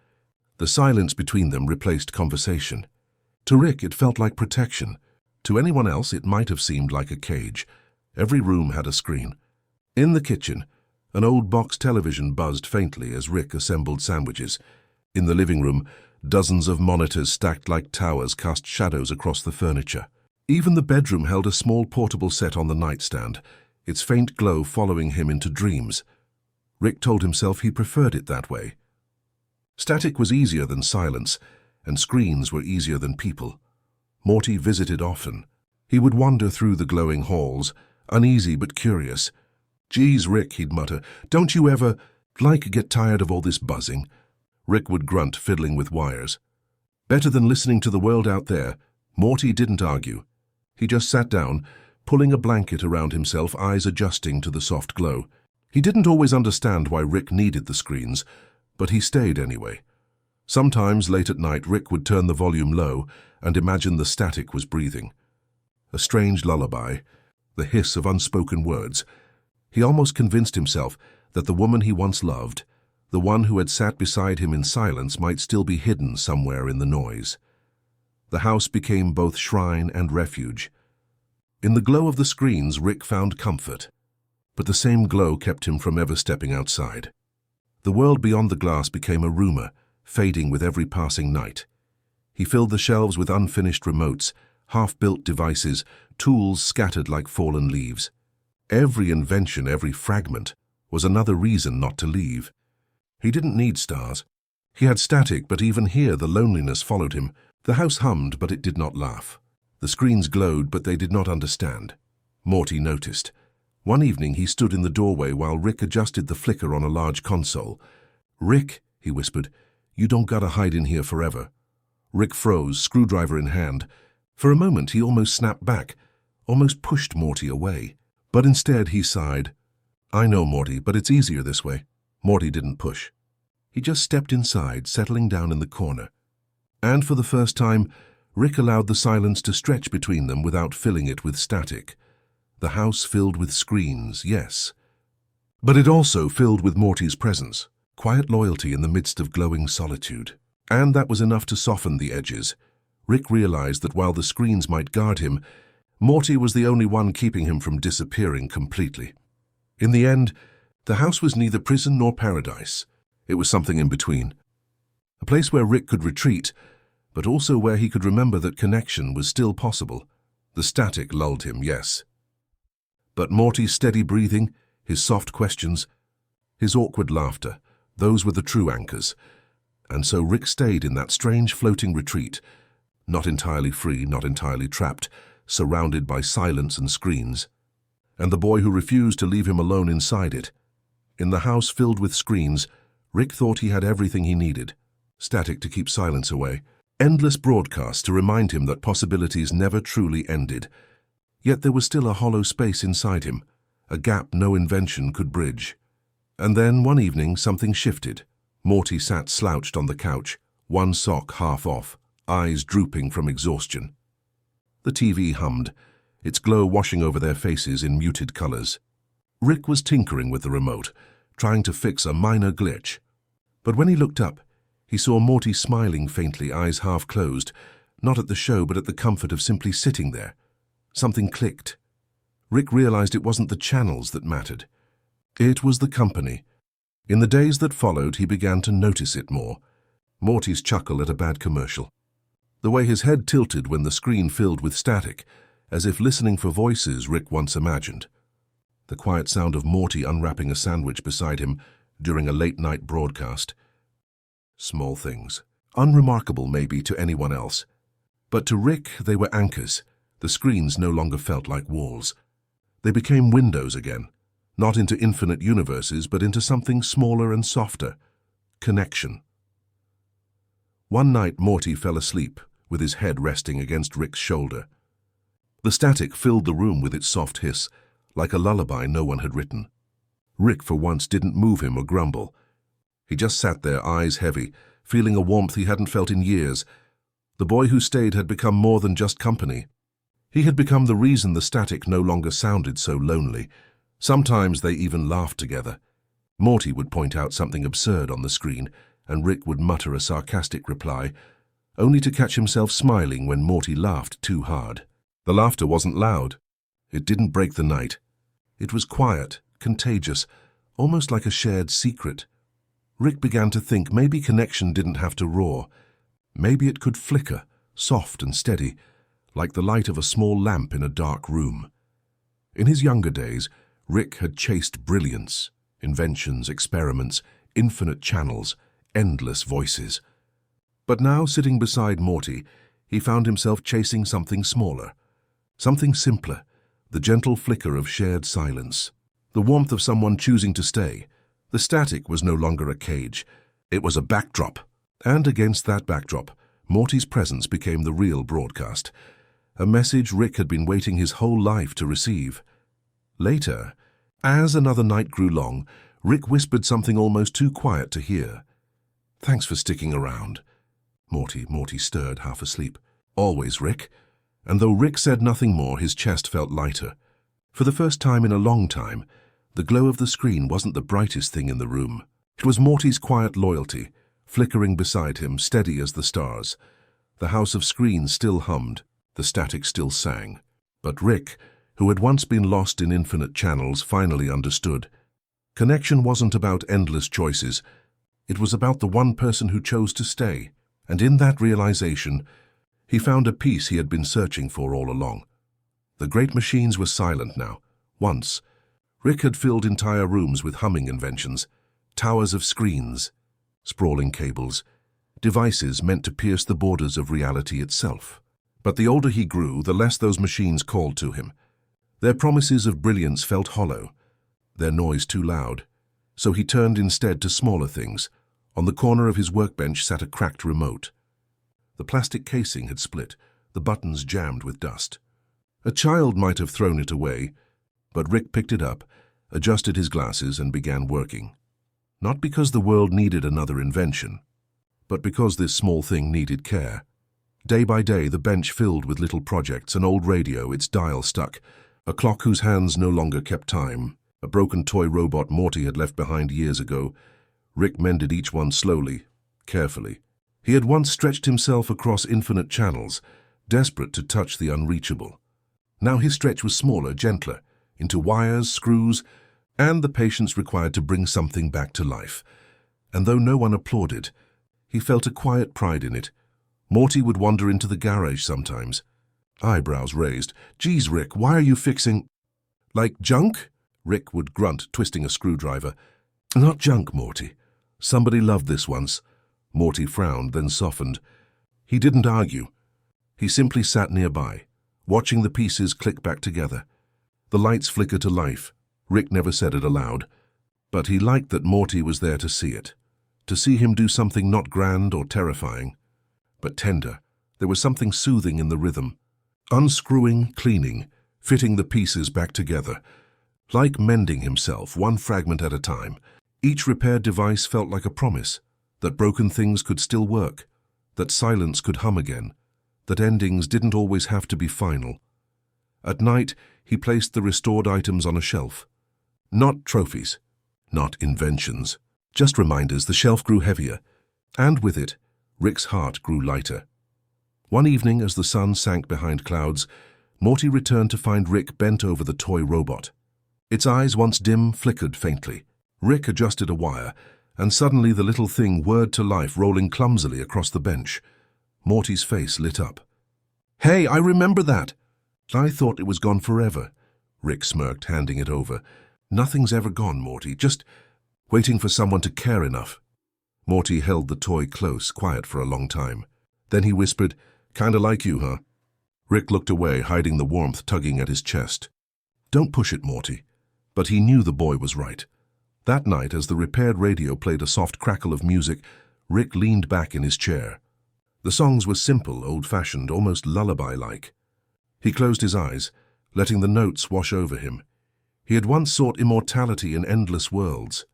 The silence between them replaced conversation. To Rick, it felt like protection. To anyone else, it might have seemed like a cage. Every room had a screen. In the kitchen, an old box television buzzed faintly as Rick assembled sandwiches. In the living room, dozens of monitors stacked like towers cast shadows across the furniture. Even the bedroom held a small portable set on the nightstand, its faint glow following him into dreams. Rick told himself he preferred it that way. Static was easier than silence, and screens were easier than people. Morty visited often. He would wander through the glowing halls, uneasy but curious. "Geez, Rick," he'd mutter, "don't you ever, get tired of all this buzzing?" Rick would grunt, fiddling with wires. Better than listening to the world out there, Morty didn't argue. He just sat down, pulling a blanket around himself, eyes adjusting to the soft glow. He didn't always understand why Rick needed the screens, but he stayed anyway. Sometimes, late at night, Rick would turn the volume low and imagine the static was breathing. A strange lullaby, the hiss of unspoken words. He almost convinced himself that the woman he once loved, the one who had sat beside him in silence, might still be hidden somewhere in the noise. The house became both shrine and refuge. In the glow of the screens, Rick found comfort, but the same glow kept him from ever stepping outside. The world beyond the glass became a rumor, fading with every passing night. He filled the shelves with unfinished remotes, half-built devices, tools scattered like fallen leaves. Every invention, every fragment, was another reason not to leave. He didn't need stars. He had static, but even here the loneliness followed him. The house hummed, but it did not laugh. The screens glowed, but they did not understand. Morty noticed. One evening he stood in the doorway while Rick adjusted the flicker on a large console. "Rick," he whispered, "you don't gotta hide in here forever." Rick froze, screwdriver in hand. For a moment he almost snapped back, almost pushed Morty away. But instead he sighed. "I know, Morty, but it's easier this way." Morty didn't push. He just stepped inside, settling down in the corner. And for the first time, Rick allowed the silence to stretch between them without filling it with static. The house filled with screens, yes. But it also filled with Morty's presence, quiet loyalty in the midst of glowing solitude. And that was enough to soften the edges. Rick realized that while the screens might guard him, Morty was the only one keeping him from disappearing completely. In the end, The house was neither prison nor paradise. It was something in between. A place where Rick could retreat, but also where he could remember that connection was still possible. The static lulled him, yes. But Morty's steady breathing, his soft questions, his awkward laughter, those were the true anchors. And so Rick stayed in that strange floating retreat, not entirely free, not entirely trapped, surrounded by silence and screens. And the boy who refused to leave him alone inside it. In the house filled with screens, Rick thought he had everything he needed. Static to keep silence away, endless broadcasts to remind him that possibilities never truly ended. Yet there was still a hollow space inside him, a gap no invention could bridge. And then, one evening, something shifted. Morty sat slouched on the couch, one sock half off, eyes drooping from exhaustion. The TV hummed, its glow washing over their faces in muted colors. Rick was tinkering with the remote, trying to fix a minor glitch. But when he looked up, he saw Morty smiling faintly, eyes half closed, not at the show but at the comfort of simply sitting there. Something clicked. Rick realized it wasn't the channels that mattered. It was the company. In the days that followed, he began to notice it more. Morty's chuckle at a bad commercial. The way his head tilted when the screen filled with static, as if listening for voices Rick once imagined. The quiet sound of Morty unwrapping a sandwich beside him during a late-night broadcast. Small things. Unremarkable, maybe, to anyone else. But to Rick, they were anchors. The screens no longer felt like walls. They became windows again. Not into infinite universes, but into something smaller and softer. Connection. One night, Morty fell asleep, with his head resting against Rick's shoulder. The static filled the room with its soft hiss, like a lullaby no one had written. Rick, for once, didn't move him or grumble. He just sat there, eyes heavy, feeling a warmth he hadn't felt in years. The boy who stayed had become more than just company. He had become the reason the static no longer sounded so lonely. Sometimes they even laughed together. Morty would point out something absurd on the screen, and Rick would mutter a sarcastic reply, only to catch himself smiling when Morty laughed too hard. The laughter wasn't loud. It didn't break the night. It was quiet, contagious, almost like a shared secret. Rick began to think maybe connection didn't have to roar. Maybe it could flicker, soft and steady, like the light of a small lamp in a dark room. In his younger days, Rick had chased brilliance, inventions, experiments, infinite channels, endless voices. But now, sitting beside Morty, he found himself chasing something smaller, something simpler, the gentle flicker of shared silence, the warmth of someone choosing to stay. The static was no longer a cage. It was a backdrop. And against that backdrop, Morty's presence became the real broadcast, a message Rick had been waiting his whole life to receive. Later, as another night grew long, Rick whispered something almost too quiet to hear. "Thanks for sticking around." Morty stirred, half asleep. "Always, Rick." And though Rick said nothing more, his chest felt lighter. For the first time in a long time, the glow of the screen wasn't the brightest thing in the room. It was Morty's quiet loyalty, flickering beside him, steady as the stars. The house of screens still hummed, the static still sang. But Rick, who had once been lost in infinite channels, finally understood. Connection wasn't about endless choices. It was about the one person who chose to stay. And in that realization, he found a peace he had been searching for all along. The great machines were silent now. Once, Rick had filled entire rooms with humming inventions, towers of screens, sprawling cables, devices meant to pierce the borders of reality itself. But the older he grew, the less those machines called to him. Their promises of brilliance felt hollow, their noise too loud. So he turned instead to smaller things. On the corner of his workbench sat a cracked remote. The plastic casing had split, the buttons jammed with dust. A child might have thrown it away, but Rick picked it up, adjusted his glasses, and began working. Not because the world needed another invention, but because this small thing needed care. Day by day, the bench filled with little projects, an old radio, its dial stuck, a clock whose hands no longer kept time, a broken toy robot Morty had left behind years ago. Rick mended each one slowly, carefully. He had once stretched himself across infinite channels, desperate to touch the unreachable. Now his stretch was smaller, gentler, into wires, screws, and the patience required to bring something back to life. And though no one applauded, he felt a quiet pride in it. Morty would wander into the garage sometimes, eyebrows raised. "Geez, Rick, why are you fixing—" "Like junk?" Rick would grunt, twisting a screwdriver. "Not junk, Morty. Somebody loved this once." Morty frowned, then softened. He didn't argue. He simply sat nearby, watching the pieces click back together. The lights flickered to life. Rick never said it aloud, but he liked that Morty was there to see it, to see him do something not grand or terrifying, but tender. There was something soothing in the rhythm. Unscrewing, cleaning, fitting the pieces back together. Like mending himself, one fragment at a time. Each repaired device felt like a promise that broken things could still work, that silence could hum again, that endings didn't always have to be final. At night, he placed the restored items on a shelf. Not trophies, not inventions, just reminders. The shelf grew heavier, and with it, Rick's heart grew lighter. One evening, as the sun sank behind clouds, Morty returned to find Rick bent over the toy robot. Its eyes, once dim, flickered faintly. Rick adjusted a wire, and suddenly the little thing whirred to life, rolling clumsily across the bench. Morty's face lit up. "Hey, I remember that!" "I thought it was gone forever," Rick smirked, handing it over. "Nothing's ever gone, Morty, just waiting for someone to care enough." Morty held the toy close, quiet for a long time. Then he whispered, "Kinda like you, huh?" Rick looked away, hiding the warmth tugging at his chest. "Don't push it, Morty." But he knew the boy was right. That night, as the repaired radio played a soft crackle of music, Rick leaned back in his chair. The songs were simple, old-fashioned, almost lullaby-like. He closed his eyes, letting the notes wash over him. He had once sought immortality in endless worlds.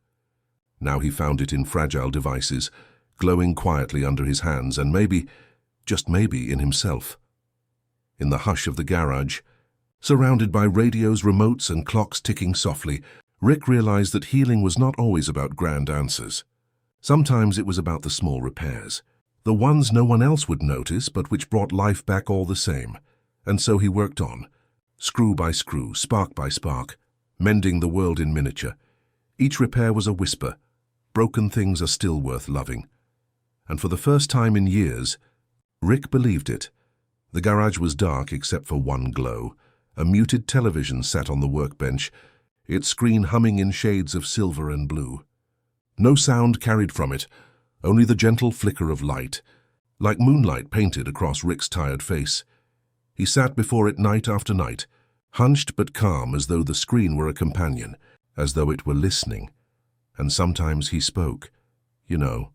Now he found it in fragile devices, glowing quietly under his hands, and maybe, just maybe, in himself. In the hush of the garage, surrounded by radios, remotes, and clocks ticking softly, Rick realized that healing was not always about grand answers. Sometimes it was about the small repairs, the ones no one else would notice but which brought life back all the same. And so he worked on, screw by screw, spark by spark, mending the world in miniature. Each repair was a whisper. Broken things are still worth loving. And for the first time in years, Rick believed it. The garage was dark except for one glow. A muted television sat on the workbench, its screen humming in shades of silver and blue. No sound carried from it, only the gentle flicker of light, like moonlight painted across Rick's tired face. He sat before it night after night, hunched but calm, as though the screen were a companion, as though it were listening. And sometimes he spoke. "You know,"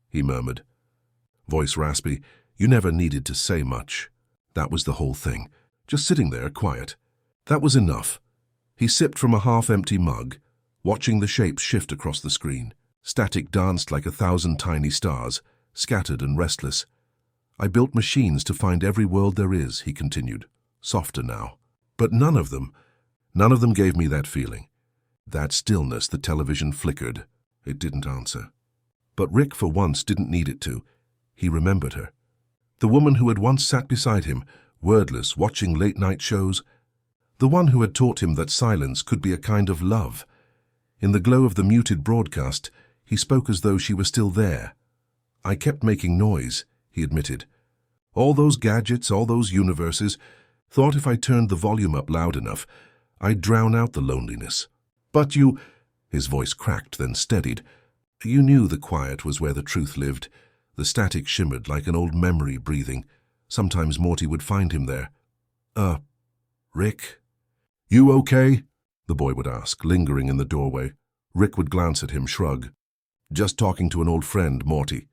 he murmured. Voice raspy, "You never needed to say much." That was the whole thing. Just sitting there, quiet. That was enough. He sipped from a half-empty mug, watching the shapes shift across the screen. Static danced like 1,000 tiny stars, scattered and restless. "I built machines to find every world there is," he continued, softer now. "But none of them gave me that feeling. That stillness." The television flickered. It didn't answer. But Rick, for once, didn't need it to. He remembered her. The woman who had once sat beside him, wordless, watching late-night shows. The one who had taught him that silence could be a kind of love. In the glow of the muted broadcast, he spoke as though she were still there. "I kept making noise," he admitted. "All those gadgets, all those universes. Thought if I turned the volume up loud enough, I'd drown out the loneliness. But you—" His voice cracked, then steadied. "You knew the quiet was where the truth lived." The static shimmered like an old memory breathing. Sometimes Morty would find him there. Rick? You okay?" the boy would ask, lingering in the doorway. Rick would glance at him, shrug. "Just talking to an old friend, Morty."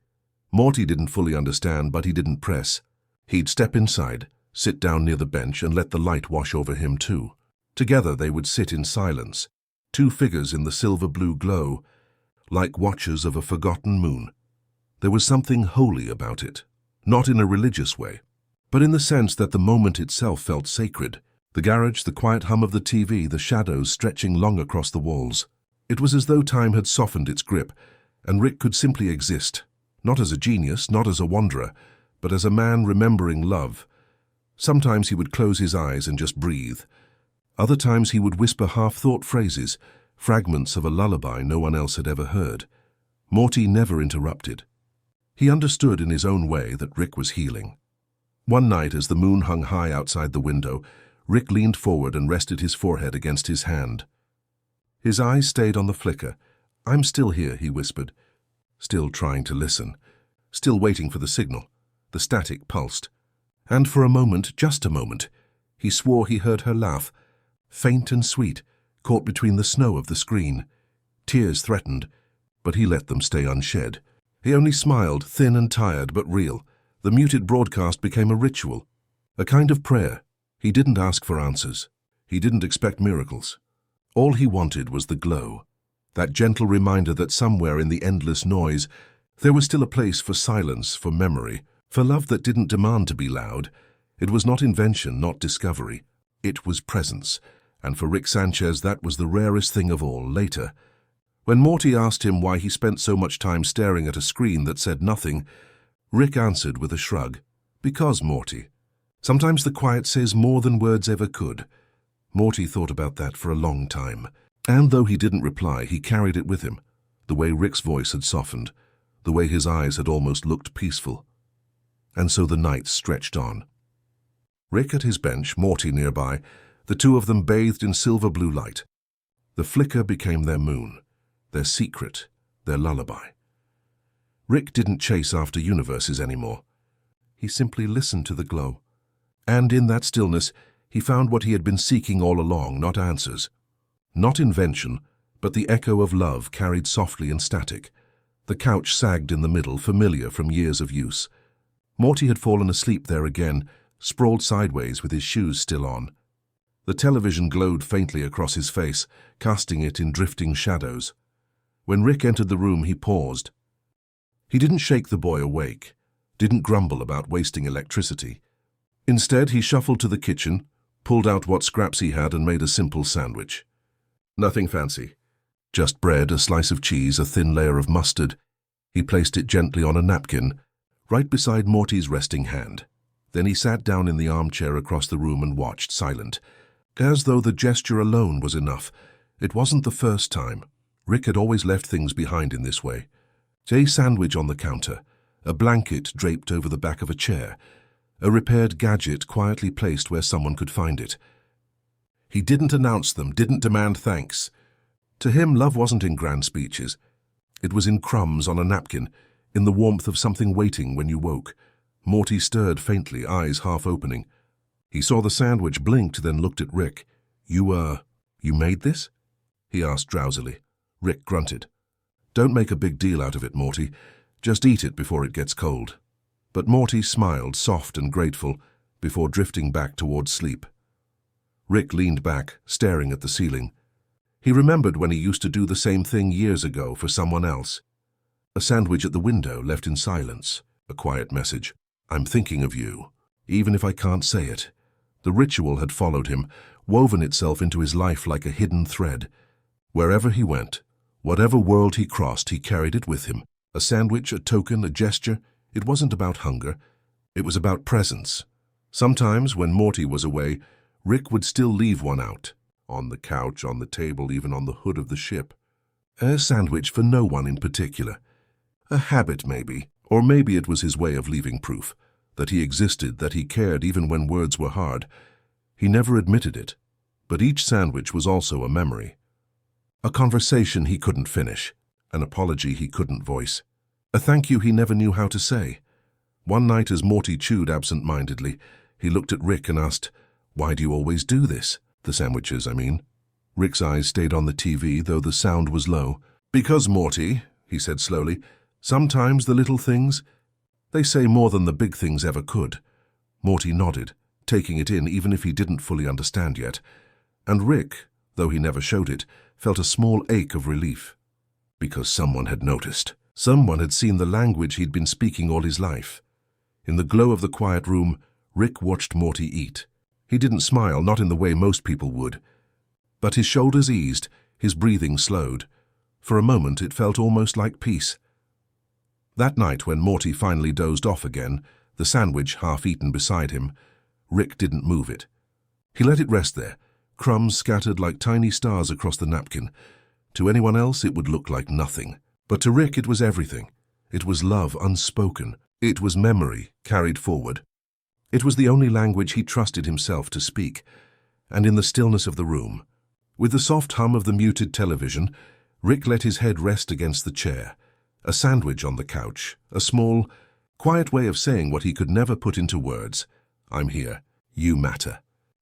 Morty didn't fully understand, but he didn't press. He'd step inside, sit down near the bench, and let the light wash over him too. Together they would sit in silence, two figures in the silver-blue glow, like watchers of a forgotten moon. There was something holy about it, not in a religious way, but in the sense that the moment itself felt sacred. The garage, the quiet hum of the TV, the shadows stretching long across the walls. It was as though time had softened its grip, and Rick could simply exist, not as a genius, not as a wanderer, but as a man remembering love. Sometimes he would close his eyes and just breathe. Other times he would whisper half-thought phrases, fragments of a lullaby no one else had ever heard. Morty never interrupted. He understood in his own way that Rick was healing. One night, as the moon hung high outside the window, Rick leaned forward and rested his forehead against his hand. His eyes stayed on the flicker. "I'm still here," he whispered, still trying to listen, still waiting for the signal. The static pulsed. And for a moment, just a moment, he swore he heard her laugh, faint and sweet, caught between the snow of the screen. Tears threatened, but he let them stay unshed. He only smiled, thin and tired, but real. The muted broadcast became a ritual, a kind of prayer. He didn't ask for answers. He didn't expect miracles. All he wanted was the glow, that gentle reminder that somewhere in the endless noise, there was still a place for silence, for memory, for love that didn't demand to be loud. It was not invention, not discovery. It was presence. And for Rick Sanchez, that was the rarest thing of all. Later, when Morty asked him why he spent so much time staring at a screen that said nothing, Rick answered with a shrug. "Because, Morty, sometimes the quiet says more than words ever could." Morty thought about that for a long time. And though he didn't reply, he carried it with him. The way Rick's voice had softened, the way his eyes had almost looked peaceful. And so the night stretched on. Rick at his bench, Morty nearby, the two of them bathed in silver blue light. The flicker became their moon, their secret, their lullaby. Rick didn't chase after universes anymore. He simply listened to the glow. And in that stillness, he found what he had been seeking all along, not answers. Not invention, but the echo of love carried softly and static. The couch sagged in the middle, familiar from years of use. Morty had fallen asleep there again, sprawled sideways with his shoes still on. The television glowed faintly across his face, casting it in drifting shadows. When Rick entered the room, he paused. He didn't shake the boy awake, didn't grumble about wasting electricity. Instead, he shuffled to the kitchen, pulled out what scraps he had and made a simple sandwich. Nothing fancy. Just bread, a slice of cheese, a thin layer of mustard. He placed it gently on a napkin, right beside Morty's resting hand. Then he sat down in the armchair across the room and watched, silent. As though the gesture alone was enough. It wasn't the first time. Rick had always left things behind in this way. A sandwich on the counter, a blanket draped over the back of a chair, a repaired gadget quietly placed where someone could find it. He didn't announce them, didn't demand thanks. To him, love wasn't in grand speeches. It was in crumbs on a napkin, in the warmth of something waiting when you woke. Morty stirred faintly, eyes half opening. He saw the sandwich, blinked, then looked at Rick. You made this?" he asked drowsily. Rick grunted. "Don't make a big deal out of it, Morty. Just eat it before it gets cold." But Morty smiled, soft and grateful, before drifting back towards sleep. Rick leaned back, staring at the ceiling. He remembered when he used to do the same thing years ago for someone else. A sandwich at the window, left in silence. A quiet message. "I'm thinking of you, even if I can't say it." The ritual had followed him, woven itself into his life like a hidden thread. Wherever he went, whatever world he crossed, he carried it with him. A sandwich, a token, a gesture. It wasn't about hunger. It was about presence. Sometimes, when Morty was away, Rick would still leave one out. On the couch, on the table, even on the hood of the ship. A sandwich for no one in particular. A habit, maybe. Or maybe it was his way of leaving proof. That he existed, that he cared even when words were hard. He never admitted it. But each sandwich was also a memory. A conversation he couldn't finish. An apology he couldn't voice. A thank you he never knew how to say. One night as Morty chewed absent-mindedly, he looked at Rick and asked, "Why do you always do this?" The sandwiches, I mean. Rick's eyes stayed on the TV, though the sound was low. "Because, Morty," he said slowly, "sometimes the little things, they say more than the big things ever could." Morty nodded, taking it in even if he didn't fully understand yet. And Rick, though he never showed it, felt a small ache of relief. Because someone had noticed. Someone had seen the language he'd been speaking all his life. In the glow of the quiet room, Rick watched Morty eat. He didn't smile, not in the way most people would. But his shoulders eased, his breathing slowed. For a moment it felt almost like peace. That night when Morty finally dozed off again, the sandwich half-eaten beside him, Rick didn't move it. He let it rest there, crumbs scattered like tiny stars across the napkin, To anyone else, it would look like nothing. But to Rick, it was everything. It was love unspoken. It was memory carried forward. It was the only language he trusted himself to speak. And in the stillness of the room, with the soft hum of the muted television, Rick let his head rest against the chair, a sandwich on the couch, a small, quiet way of saying what he could never put into words. I'm here. You matter.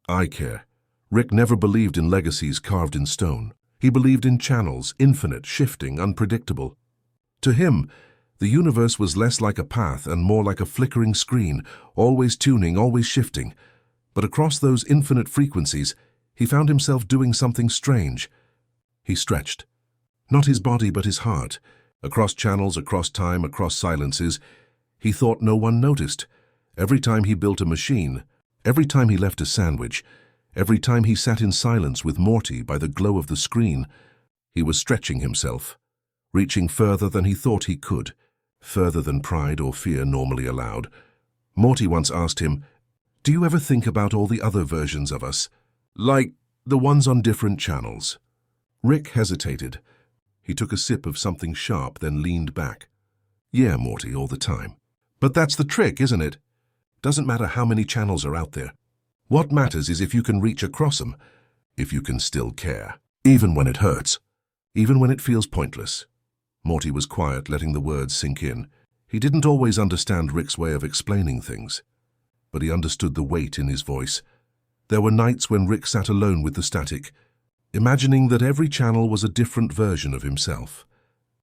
I care. Rick never believed in legacies carved in stone. He believed in channels, infinite, shifting, unpredictable. To him, the universe was less like a path and more like a flickering screen, always tuning, always shifting. But across those infinite frequencies, he found himself doing something strange. He stretched. Not his body, but his heart. Across channels, across time, across silences. He thought no one noticed. Every time he built a machine, every time he left a sandwich, every time he sat in silence with Morty by the glow of the screen, he was stretching himself, reaching further than he thought he could, further than pride or fear normally allowed. Morty once asked him, "Do you ever think about all the other versions of us? Like the ones on different channels?" Rick hesitated. He took a sip of something sharp, then leaned back. "Yeah, Morty, all the time. But that's the trick, isn't it? Doesn't matter how many channels are out there. What matters is if you can reach across them, if you can still care, even when it hurts, even when it feels pointless." Morty was quiet, letting the words sink in. He didn't always understand Rick's way of explaining things, but he understood the weight in his voice. There were nights when Rick sat alone with the static, imagining that every channel was a different version of himself.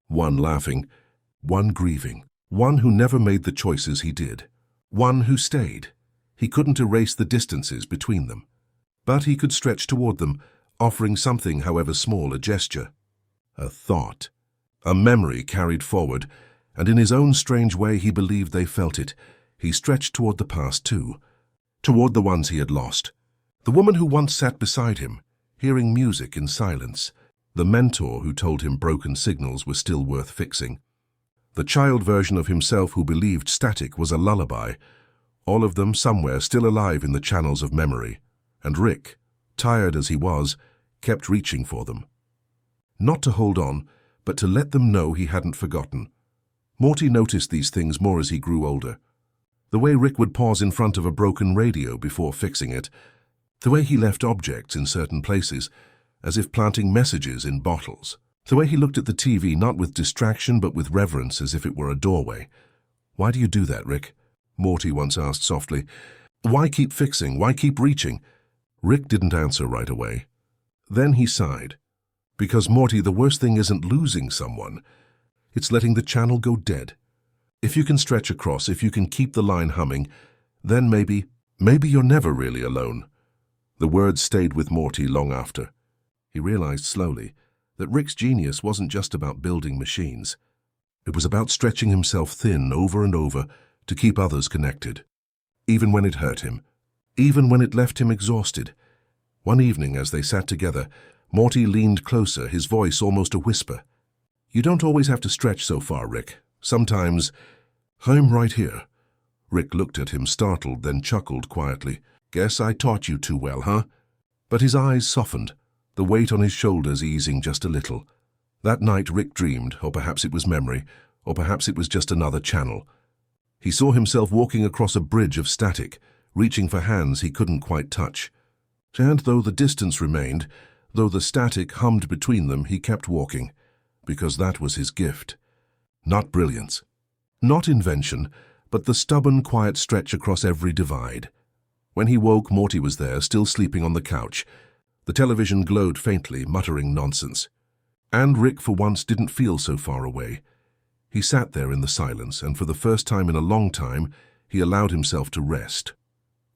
One laughing, one grieving, one who never made the choices he did, one who stayed. He couldn't erase the distances between them, but he could stretch toward them, offering something, however small, a gesture, a thought, a memory carried forward, and in his own strange way he believed they felt it. He stretched toward the past too, toward the ones he had lost. The woman who once sat beside him, hearing music in silence, the mentor who told him broken signals were still worth fixing, the child version of himself who believed static was a lullaby, all of them somewhere still alive in the channels of memory. And Rick, tired as he was, kept reaching for them. Not to hold on, but to let them know he hadn't forgotten. Morty noticed these things more as he grew older. The way Rick would pause in front of a broken radio before fixing it, the way he left objects in certain places, as if planting messages in bottles, the way he looked at the TV not with distraction but with reverence as if it were a doorway. "Why do you do that, Rick?" Morty once asked softly. "Why keep fixing? Why keep reaching?" Rick didn't answer right away. Then he sighed. "Because, Morty, the worst thing isn't losing someone. It's letting the channel go dead. If you can stretch across, if you can keep the line humming, then maybe you're never really alone." The words stayed with Morty long after. He realized slowly that Rick's genius wasn't just about building machines. It was about stretching himself thin over and over to keep others connected, even when it hurt him, even when it left him exhausted. One evening, as they sat together, Morty leaned closer, his voice almost a whisper. "You don't always have to stretch so far, Rick. Sometimes, I'm right here." Rick looked at him, startled, then chuckled quietly. "Guess I taught you too well, huh?" But his eyes softened, the weight on his shoulders easing just a little. That night Rick dreamed, or perhaps it was memory, or perhaps it was just another channel. He saw himself walking across a bridge of static, reaching for hands he couldn't quite touch. And though the distance remained, though the static hummed between them, he kept walking, because that was his gift. Not brilliance, not invention, but the stubborn, quiet stretch across every divide. When he woke, Morty was there, still sleeping on the couch. The television glowed faintly, muttering nonsense. And Rick, for once, didn't feel so far away. He sat there in the silence, and for the first time in a long time, he allowed himself to rest.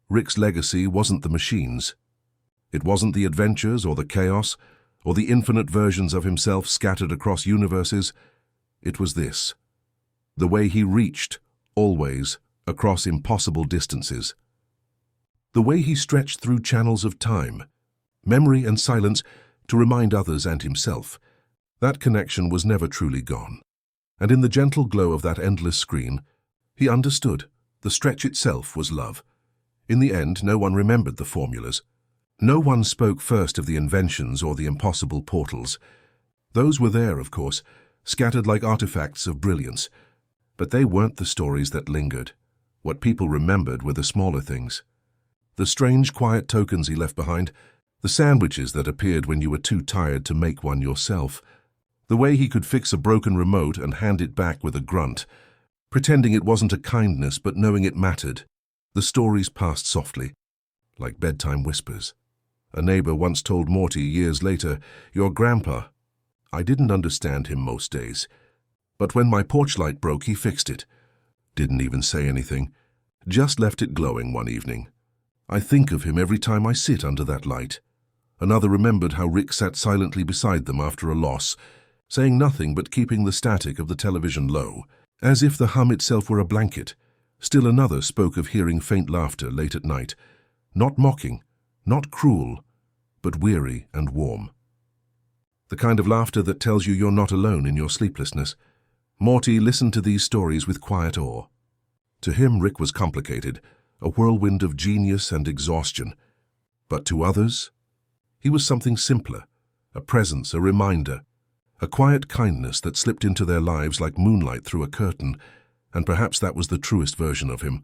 Rick's legacy wasn't the machines. It wasn't the adventures or the chaos, or the infinite versions of himself scattered across universes. It was this: the way he reached, always, across impossible distances. The way he stretched through channels of time, memory and silence, to remind others and himself. That connection was never truly gone. And in the gentle glow of that endless screen, he understood the stretch itself was love. In the end, no one remembered the formulas. No one spoke first of the inventions or the impossible portals. Those were there, of course, scattered like artifacts of brilliance. But they weren't the stories that lingered. What people remembered were the smaller things. The strange, quiet tokens he left behind, the sandwiches that appeared when you were too tired to make one yourself, the way he could fix a broken remote and hand it back with a grunt, pretending it wasn't a kindness but knowing it mattered. The stories passed softly, like bedtime whispers. A neighbor once told Morty years later, "Your grandpa, I didn't understand him most days, but when my porch light broke, he fixed it. Didn't even say anything, just left it glowing one evening. I think of him every time I sit under that light." Another remembered how Rick sat silently beside them after a loss, saying nothing but keeping the static of the television low, as if the hum itself were a blanket. Still another spoke of hearing faint laughter late at night, not mocking, not cruel, but weary and warm. The kind of laughter that tells you you're not alone in your sleeplessness. Morty listened to these stories with quiet awe. To him, Rick was complicated, a whirlwind of genius and exhaustion. But to others, he was something simpler, a presence, a reminder, a quiet kindness that slipped into their lives like moonlight through a curtain, and perhaps that was the truest version of him.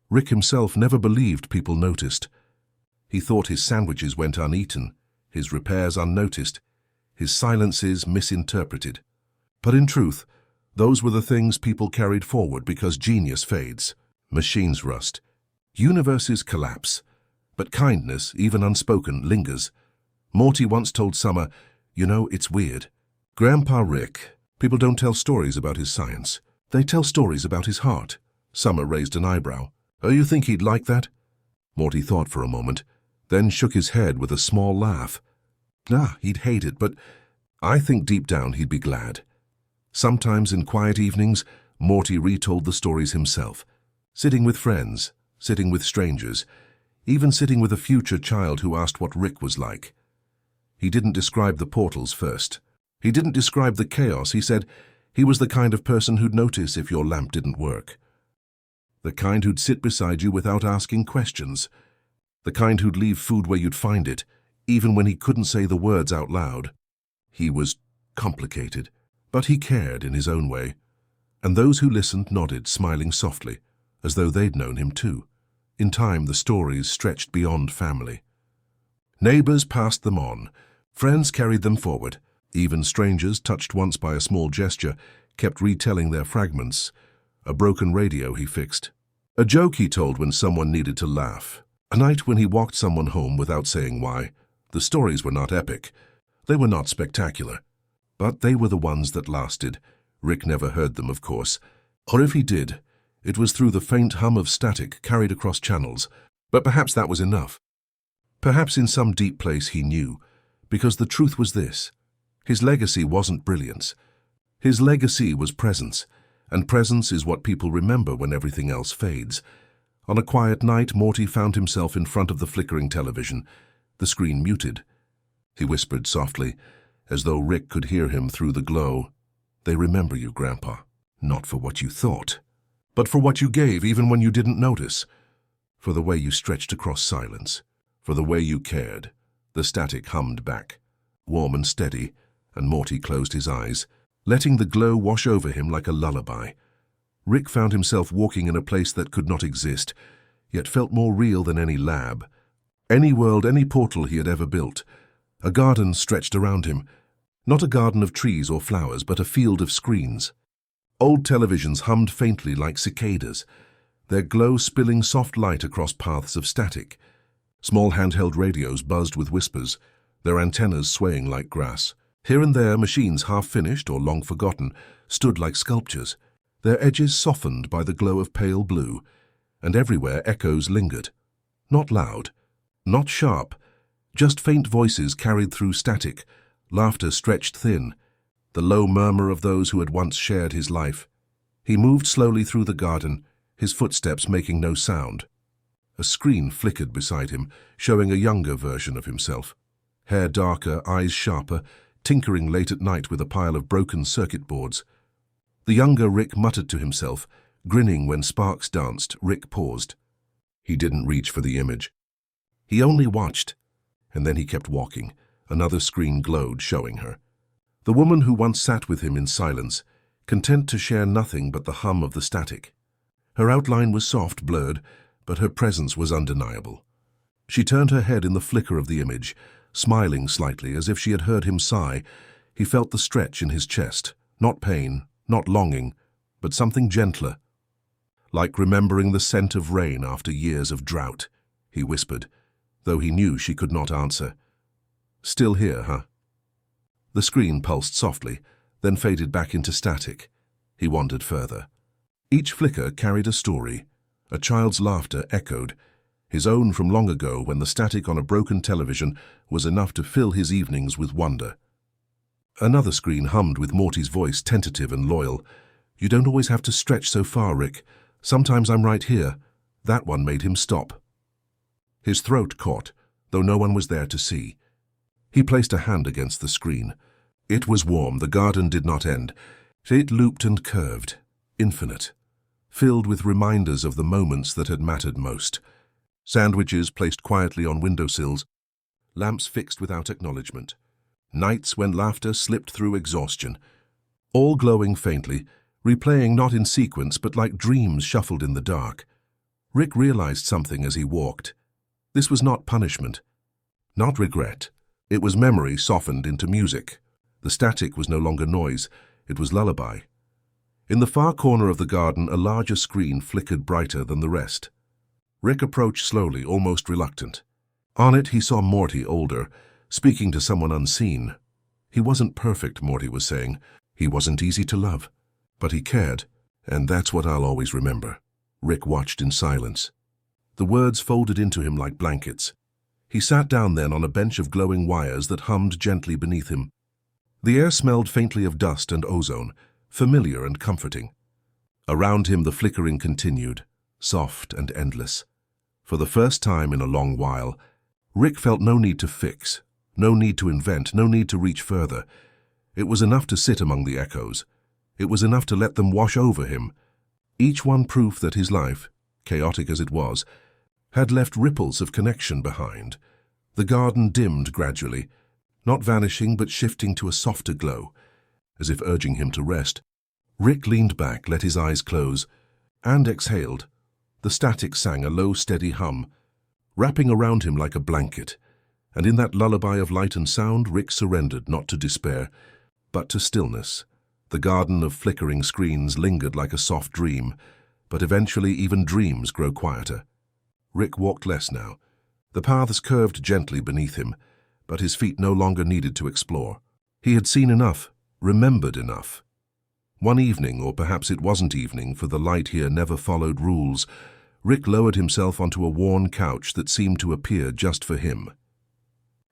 Rick himself never believed people noticed. He thought his sandwiches went uneaten, his repairs unnoticed, his silences misinterpreted. But in truth, those were the things people carried forward because genius fades, machines rust, universes collapse. But kindness, even unspoken, lingers. Morty once told Summer, "You know, it's weird. Grandpa Rick, people don't tell stories about his science. They tell stories about his heart." Summer raised an eyebrow. "Oh, you think he'd like that?" Morty thought for a moment, then shook his head with a small laugh. "Nah, he'd hate it, but I think deep down he'd be glad." Sometimes in quiet evenings, Morty retold the stories himself, sitting with friends, sitting with strangers, even sitting with a future child who asked what Rick was like. He didn't describe the portals first. He didn't describe the chaos. He said he was the kind of person who'd notice if your lamp didn't work. The kind who'd sit beside you without asking questions. The kind who'd leave food where you'd find it, even when he couldn't say the words out loud. He was complicated, but he cared in his own way. And those who listened nodded, smiling softly, as though they'd known him too. In time, the stories stretched beyond family. Neighbors passed them on. Friends carried them forward. Even strangers, touched once by a small gesture, kept retelling their fragments. A broken radio he fixed. A joke he told when someone needed to laugh. A night when he walked someone home without saying why. The stories were not epic. They were not spectacular. But they were the ones that lasted. Rick never heard them, of course. Or if he did, it was through the faint hum of static carried across channels. But perhaps that was enough. Perhaps in some deep place he knew, because the truth was this. His legacy wasn't brilliance. His legacy was presence, and presence is what people remember when everything else fades. On a quiet night, Morty found himself in front of the flickering television, the screen muted. He whispered softly, as though Rick could hear him through the glow. "They remember you, Grandpa, not for what you thought, but for what you gave even when you didn't notice, for the way you stretched across silence, for the way you cared." The static hummed back, warm and steady, and Morty closed his eyes, letting the glow wash over him like a lullaby. Rick found himself walking in a place that could not exist, yet felt more real than any lab, any world, any portal he had ever built. A garden stretched around him, not a garden of trees or flowers, but a field of screens. Old televisions hummed faintly like cicadas, their glow spilling soft light across paths of static. Small handheld radios buzzed with whispers, their antennas swaying like grass. Here and there, machines half-finished or long forgotten stood like sculptures, their edges softened by the glow of pale blue, and everywhere echoes lingered. Not loud, not sharp, just faint voices carried through static, laughter stretched thin, the low murmur of those who had once shared his life. He moved slowly through the garden, his footsteps making no sound. A screen flickered beside him, showing a younger version of himself. Hair darker, eyes sharper, tinkering late at night with a pile of broken circuit boards. The younger Rick muttered to himself, grinning when sparks danced. Rick paused. He didn't reach for the image. He only watched, and then he kept walking. Another screen glowed, showing her. The woman who once sat with him in silence, content to share nothing but the hum of the static. Her outline was soft, blurred, but her presence was undeniable. She turned her head in the flicker of the image, smiling slightly as if she had heard him sigh. He felt the stretch in his chest, not pain, not longing, but something gentler. Like remembering the scent of rain after years of drought, he whispered, though he knew she could not answer. Still here, huh? The screen pulsed softly, then faded back into static. He wandered further. Each flicker carried a story. A child's laughter echoed, his own from long ago when the static on a broken television was enough to fill his evenings with wonder. Another screen hummed with Morty's voice, tentative and loyal. "You don't always have to stretch so far, Rick. Sometimes I'm right here." That one made him stop. His throat caught, though no one was there to see. He placed a hand against the screen. It was warm. The garden did not end. It looped and curved, infinite, filled with reminders of the moments that had mattered most. Sandwiches placed quietly on windowsills, lamps fixed without acknowledgement, nights when laughter slipped through exhaustion, all glowing faintly, replaying not in sequence but like dreams shuffled in the dark. Rick realized something as he walked. This was not punishment, not regret. It was memory softened into music. The static was no longer noise, it was lullaby. In the far corner of the garden, a larger screen flickered brighter than the rest. Rick approached slowly, almost reluctant. On it he saw Morty, older, speaking to someone unseen. He wasn't perfect, Morty was saying. He wasn't easy to love. But he cared, and that's what I'll always remember. Rick watched in silence. The words folded into him like blankets. He sat down then on a bench of glowing wires that hummed gently beneath him. The air smelled faintly of dust and ozone, familiar and comforting. Around him the flickering continued, soft and endless. For the first time in a long while, Rick felt no need to fix, no need to invent, no need to reach further. It was enough to sit among the echoes. It was enough to let them wash over him, each one proof that his life, chaotic as it was, had left ripples of connection behind. The garden dimmed gradually, not vanishing but shifting to a softer glow, as if urging him to rest. Rick leaned back, let his eyes close, and exhaled. The static sang a low, steady hum, wrapping around him like a blanket, and in that lullaby of light and sound, Rick surrendered not to despair, but to stillness. The garden of flickering screens lingered like a soft dream, but eventually even dreams grow quieter. Rick walked less now. The paths curved gently beneath him, but his feet no longer needed to explore. He had seen enough, remembered enough. One evening, or perhaps it wasn't evening, for the light here never followed rules, Rick lowered himself onto a worn couch that seemed to appear just for him.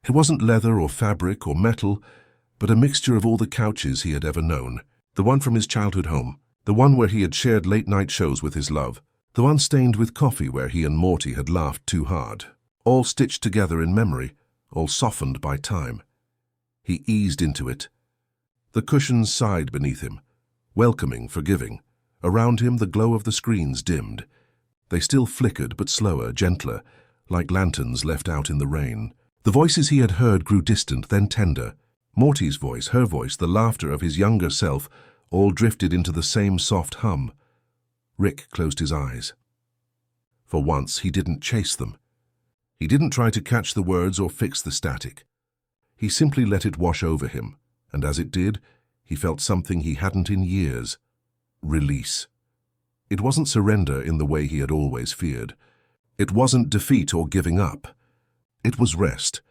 It wasn't leather or fabric or metal, but a mixture of all the couches he had ever known. The one from his childhood home, the one where he had shared late-night shows with his love, the one stained with coffee where he and Morty had laughed too hard, all stitched together in memory, all softened by time. He eased into it. The cushions sighed beneath him, welcoming, forgiving. Around him the glow of the screens dimmed. They still flickered, but slower, gentler, like lanterns left out in the rain. The voices he had heard grew distant, then tender. Morty's voice, her voice, the laughter of his younger self, all drifted into the same soft hum. Rick closed his eyes. For once, he didn't chase them. He didn't try to catch the words or fix the static. He simply let it wash over him, and as it did, he felt something he hadn't in years. Release. It wasn't surrender in the way he had always feared. It wasn't defeat or giving up. It was rest,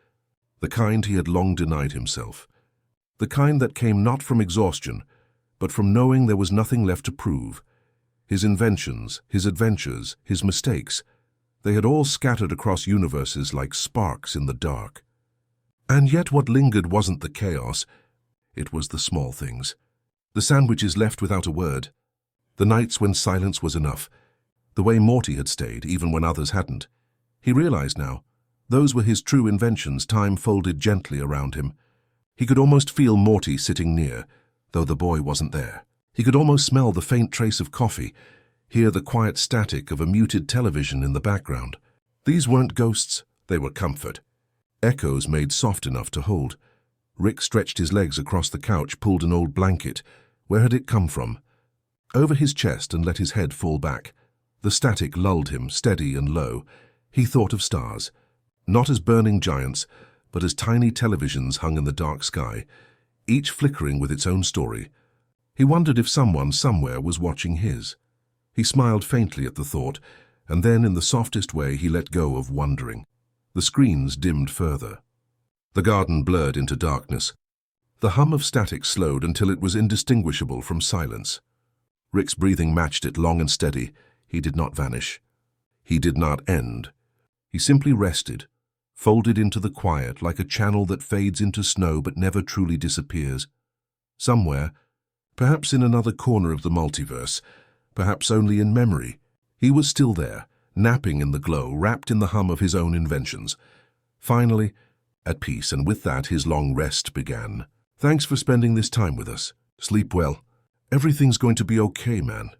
the kind he had long denied himself. The kind that came not from exhaustion, but from knowing there was nothing left to prove. His inventions, his adventures, his mistakes, they had all scattered across universes like sparks in the dark. And yet what lingered wasn't the chaos, it was the small things. The sandwiches left without a word. The nights when silence was enough. The way Morty had stayed, even when others hadn't. He realized now, those were his true inventions, time folded gently around him. He could almost feel Morty sitting near, though the boy wasn't there. He could almost smell the faint trace of coffee, hear the quiet static of a muted television in the background. These weren't ghosts, they were comfort. Echoes made soft enough to hold. Rick stretched his legs across the couch, pulled an old blanket. Where had it come from? Over his chest, and let his head fall back. The static lulled him, steady and low. He thought of stars, not as burning giants, but as tiny televisions hung in the dark sky, each flickering with its own story. He wondered if someone somewhere was watching his. He smiled faintly at the thought, and then in the softest way he let go of wondering. The screens dimmed further. The garden blurred into darkness. The hum of static slowed until it was indistinguishable from silence. Rick's breathing matched it, long and steady. He did not vanish. He did not end. He simply rested, folded into the quiet like a channel that fades into snow but never truly disappears. Somewhere, perhaps in another corner of the multiverse, perhaps only in memory, he was still there, napping in the glow, wrapped in the hum of his own inventions. Finally, at peace, and with that his long rest began. Thanks for spending this time with us. Sleep well. Everything's going to be okay, man.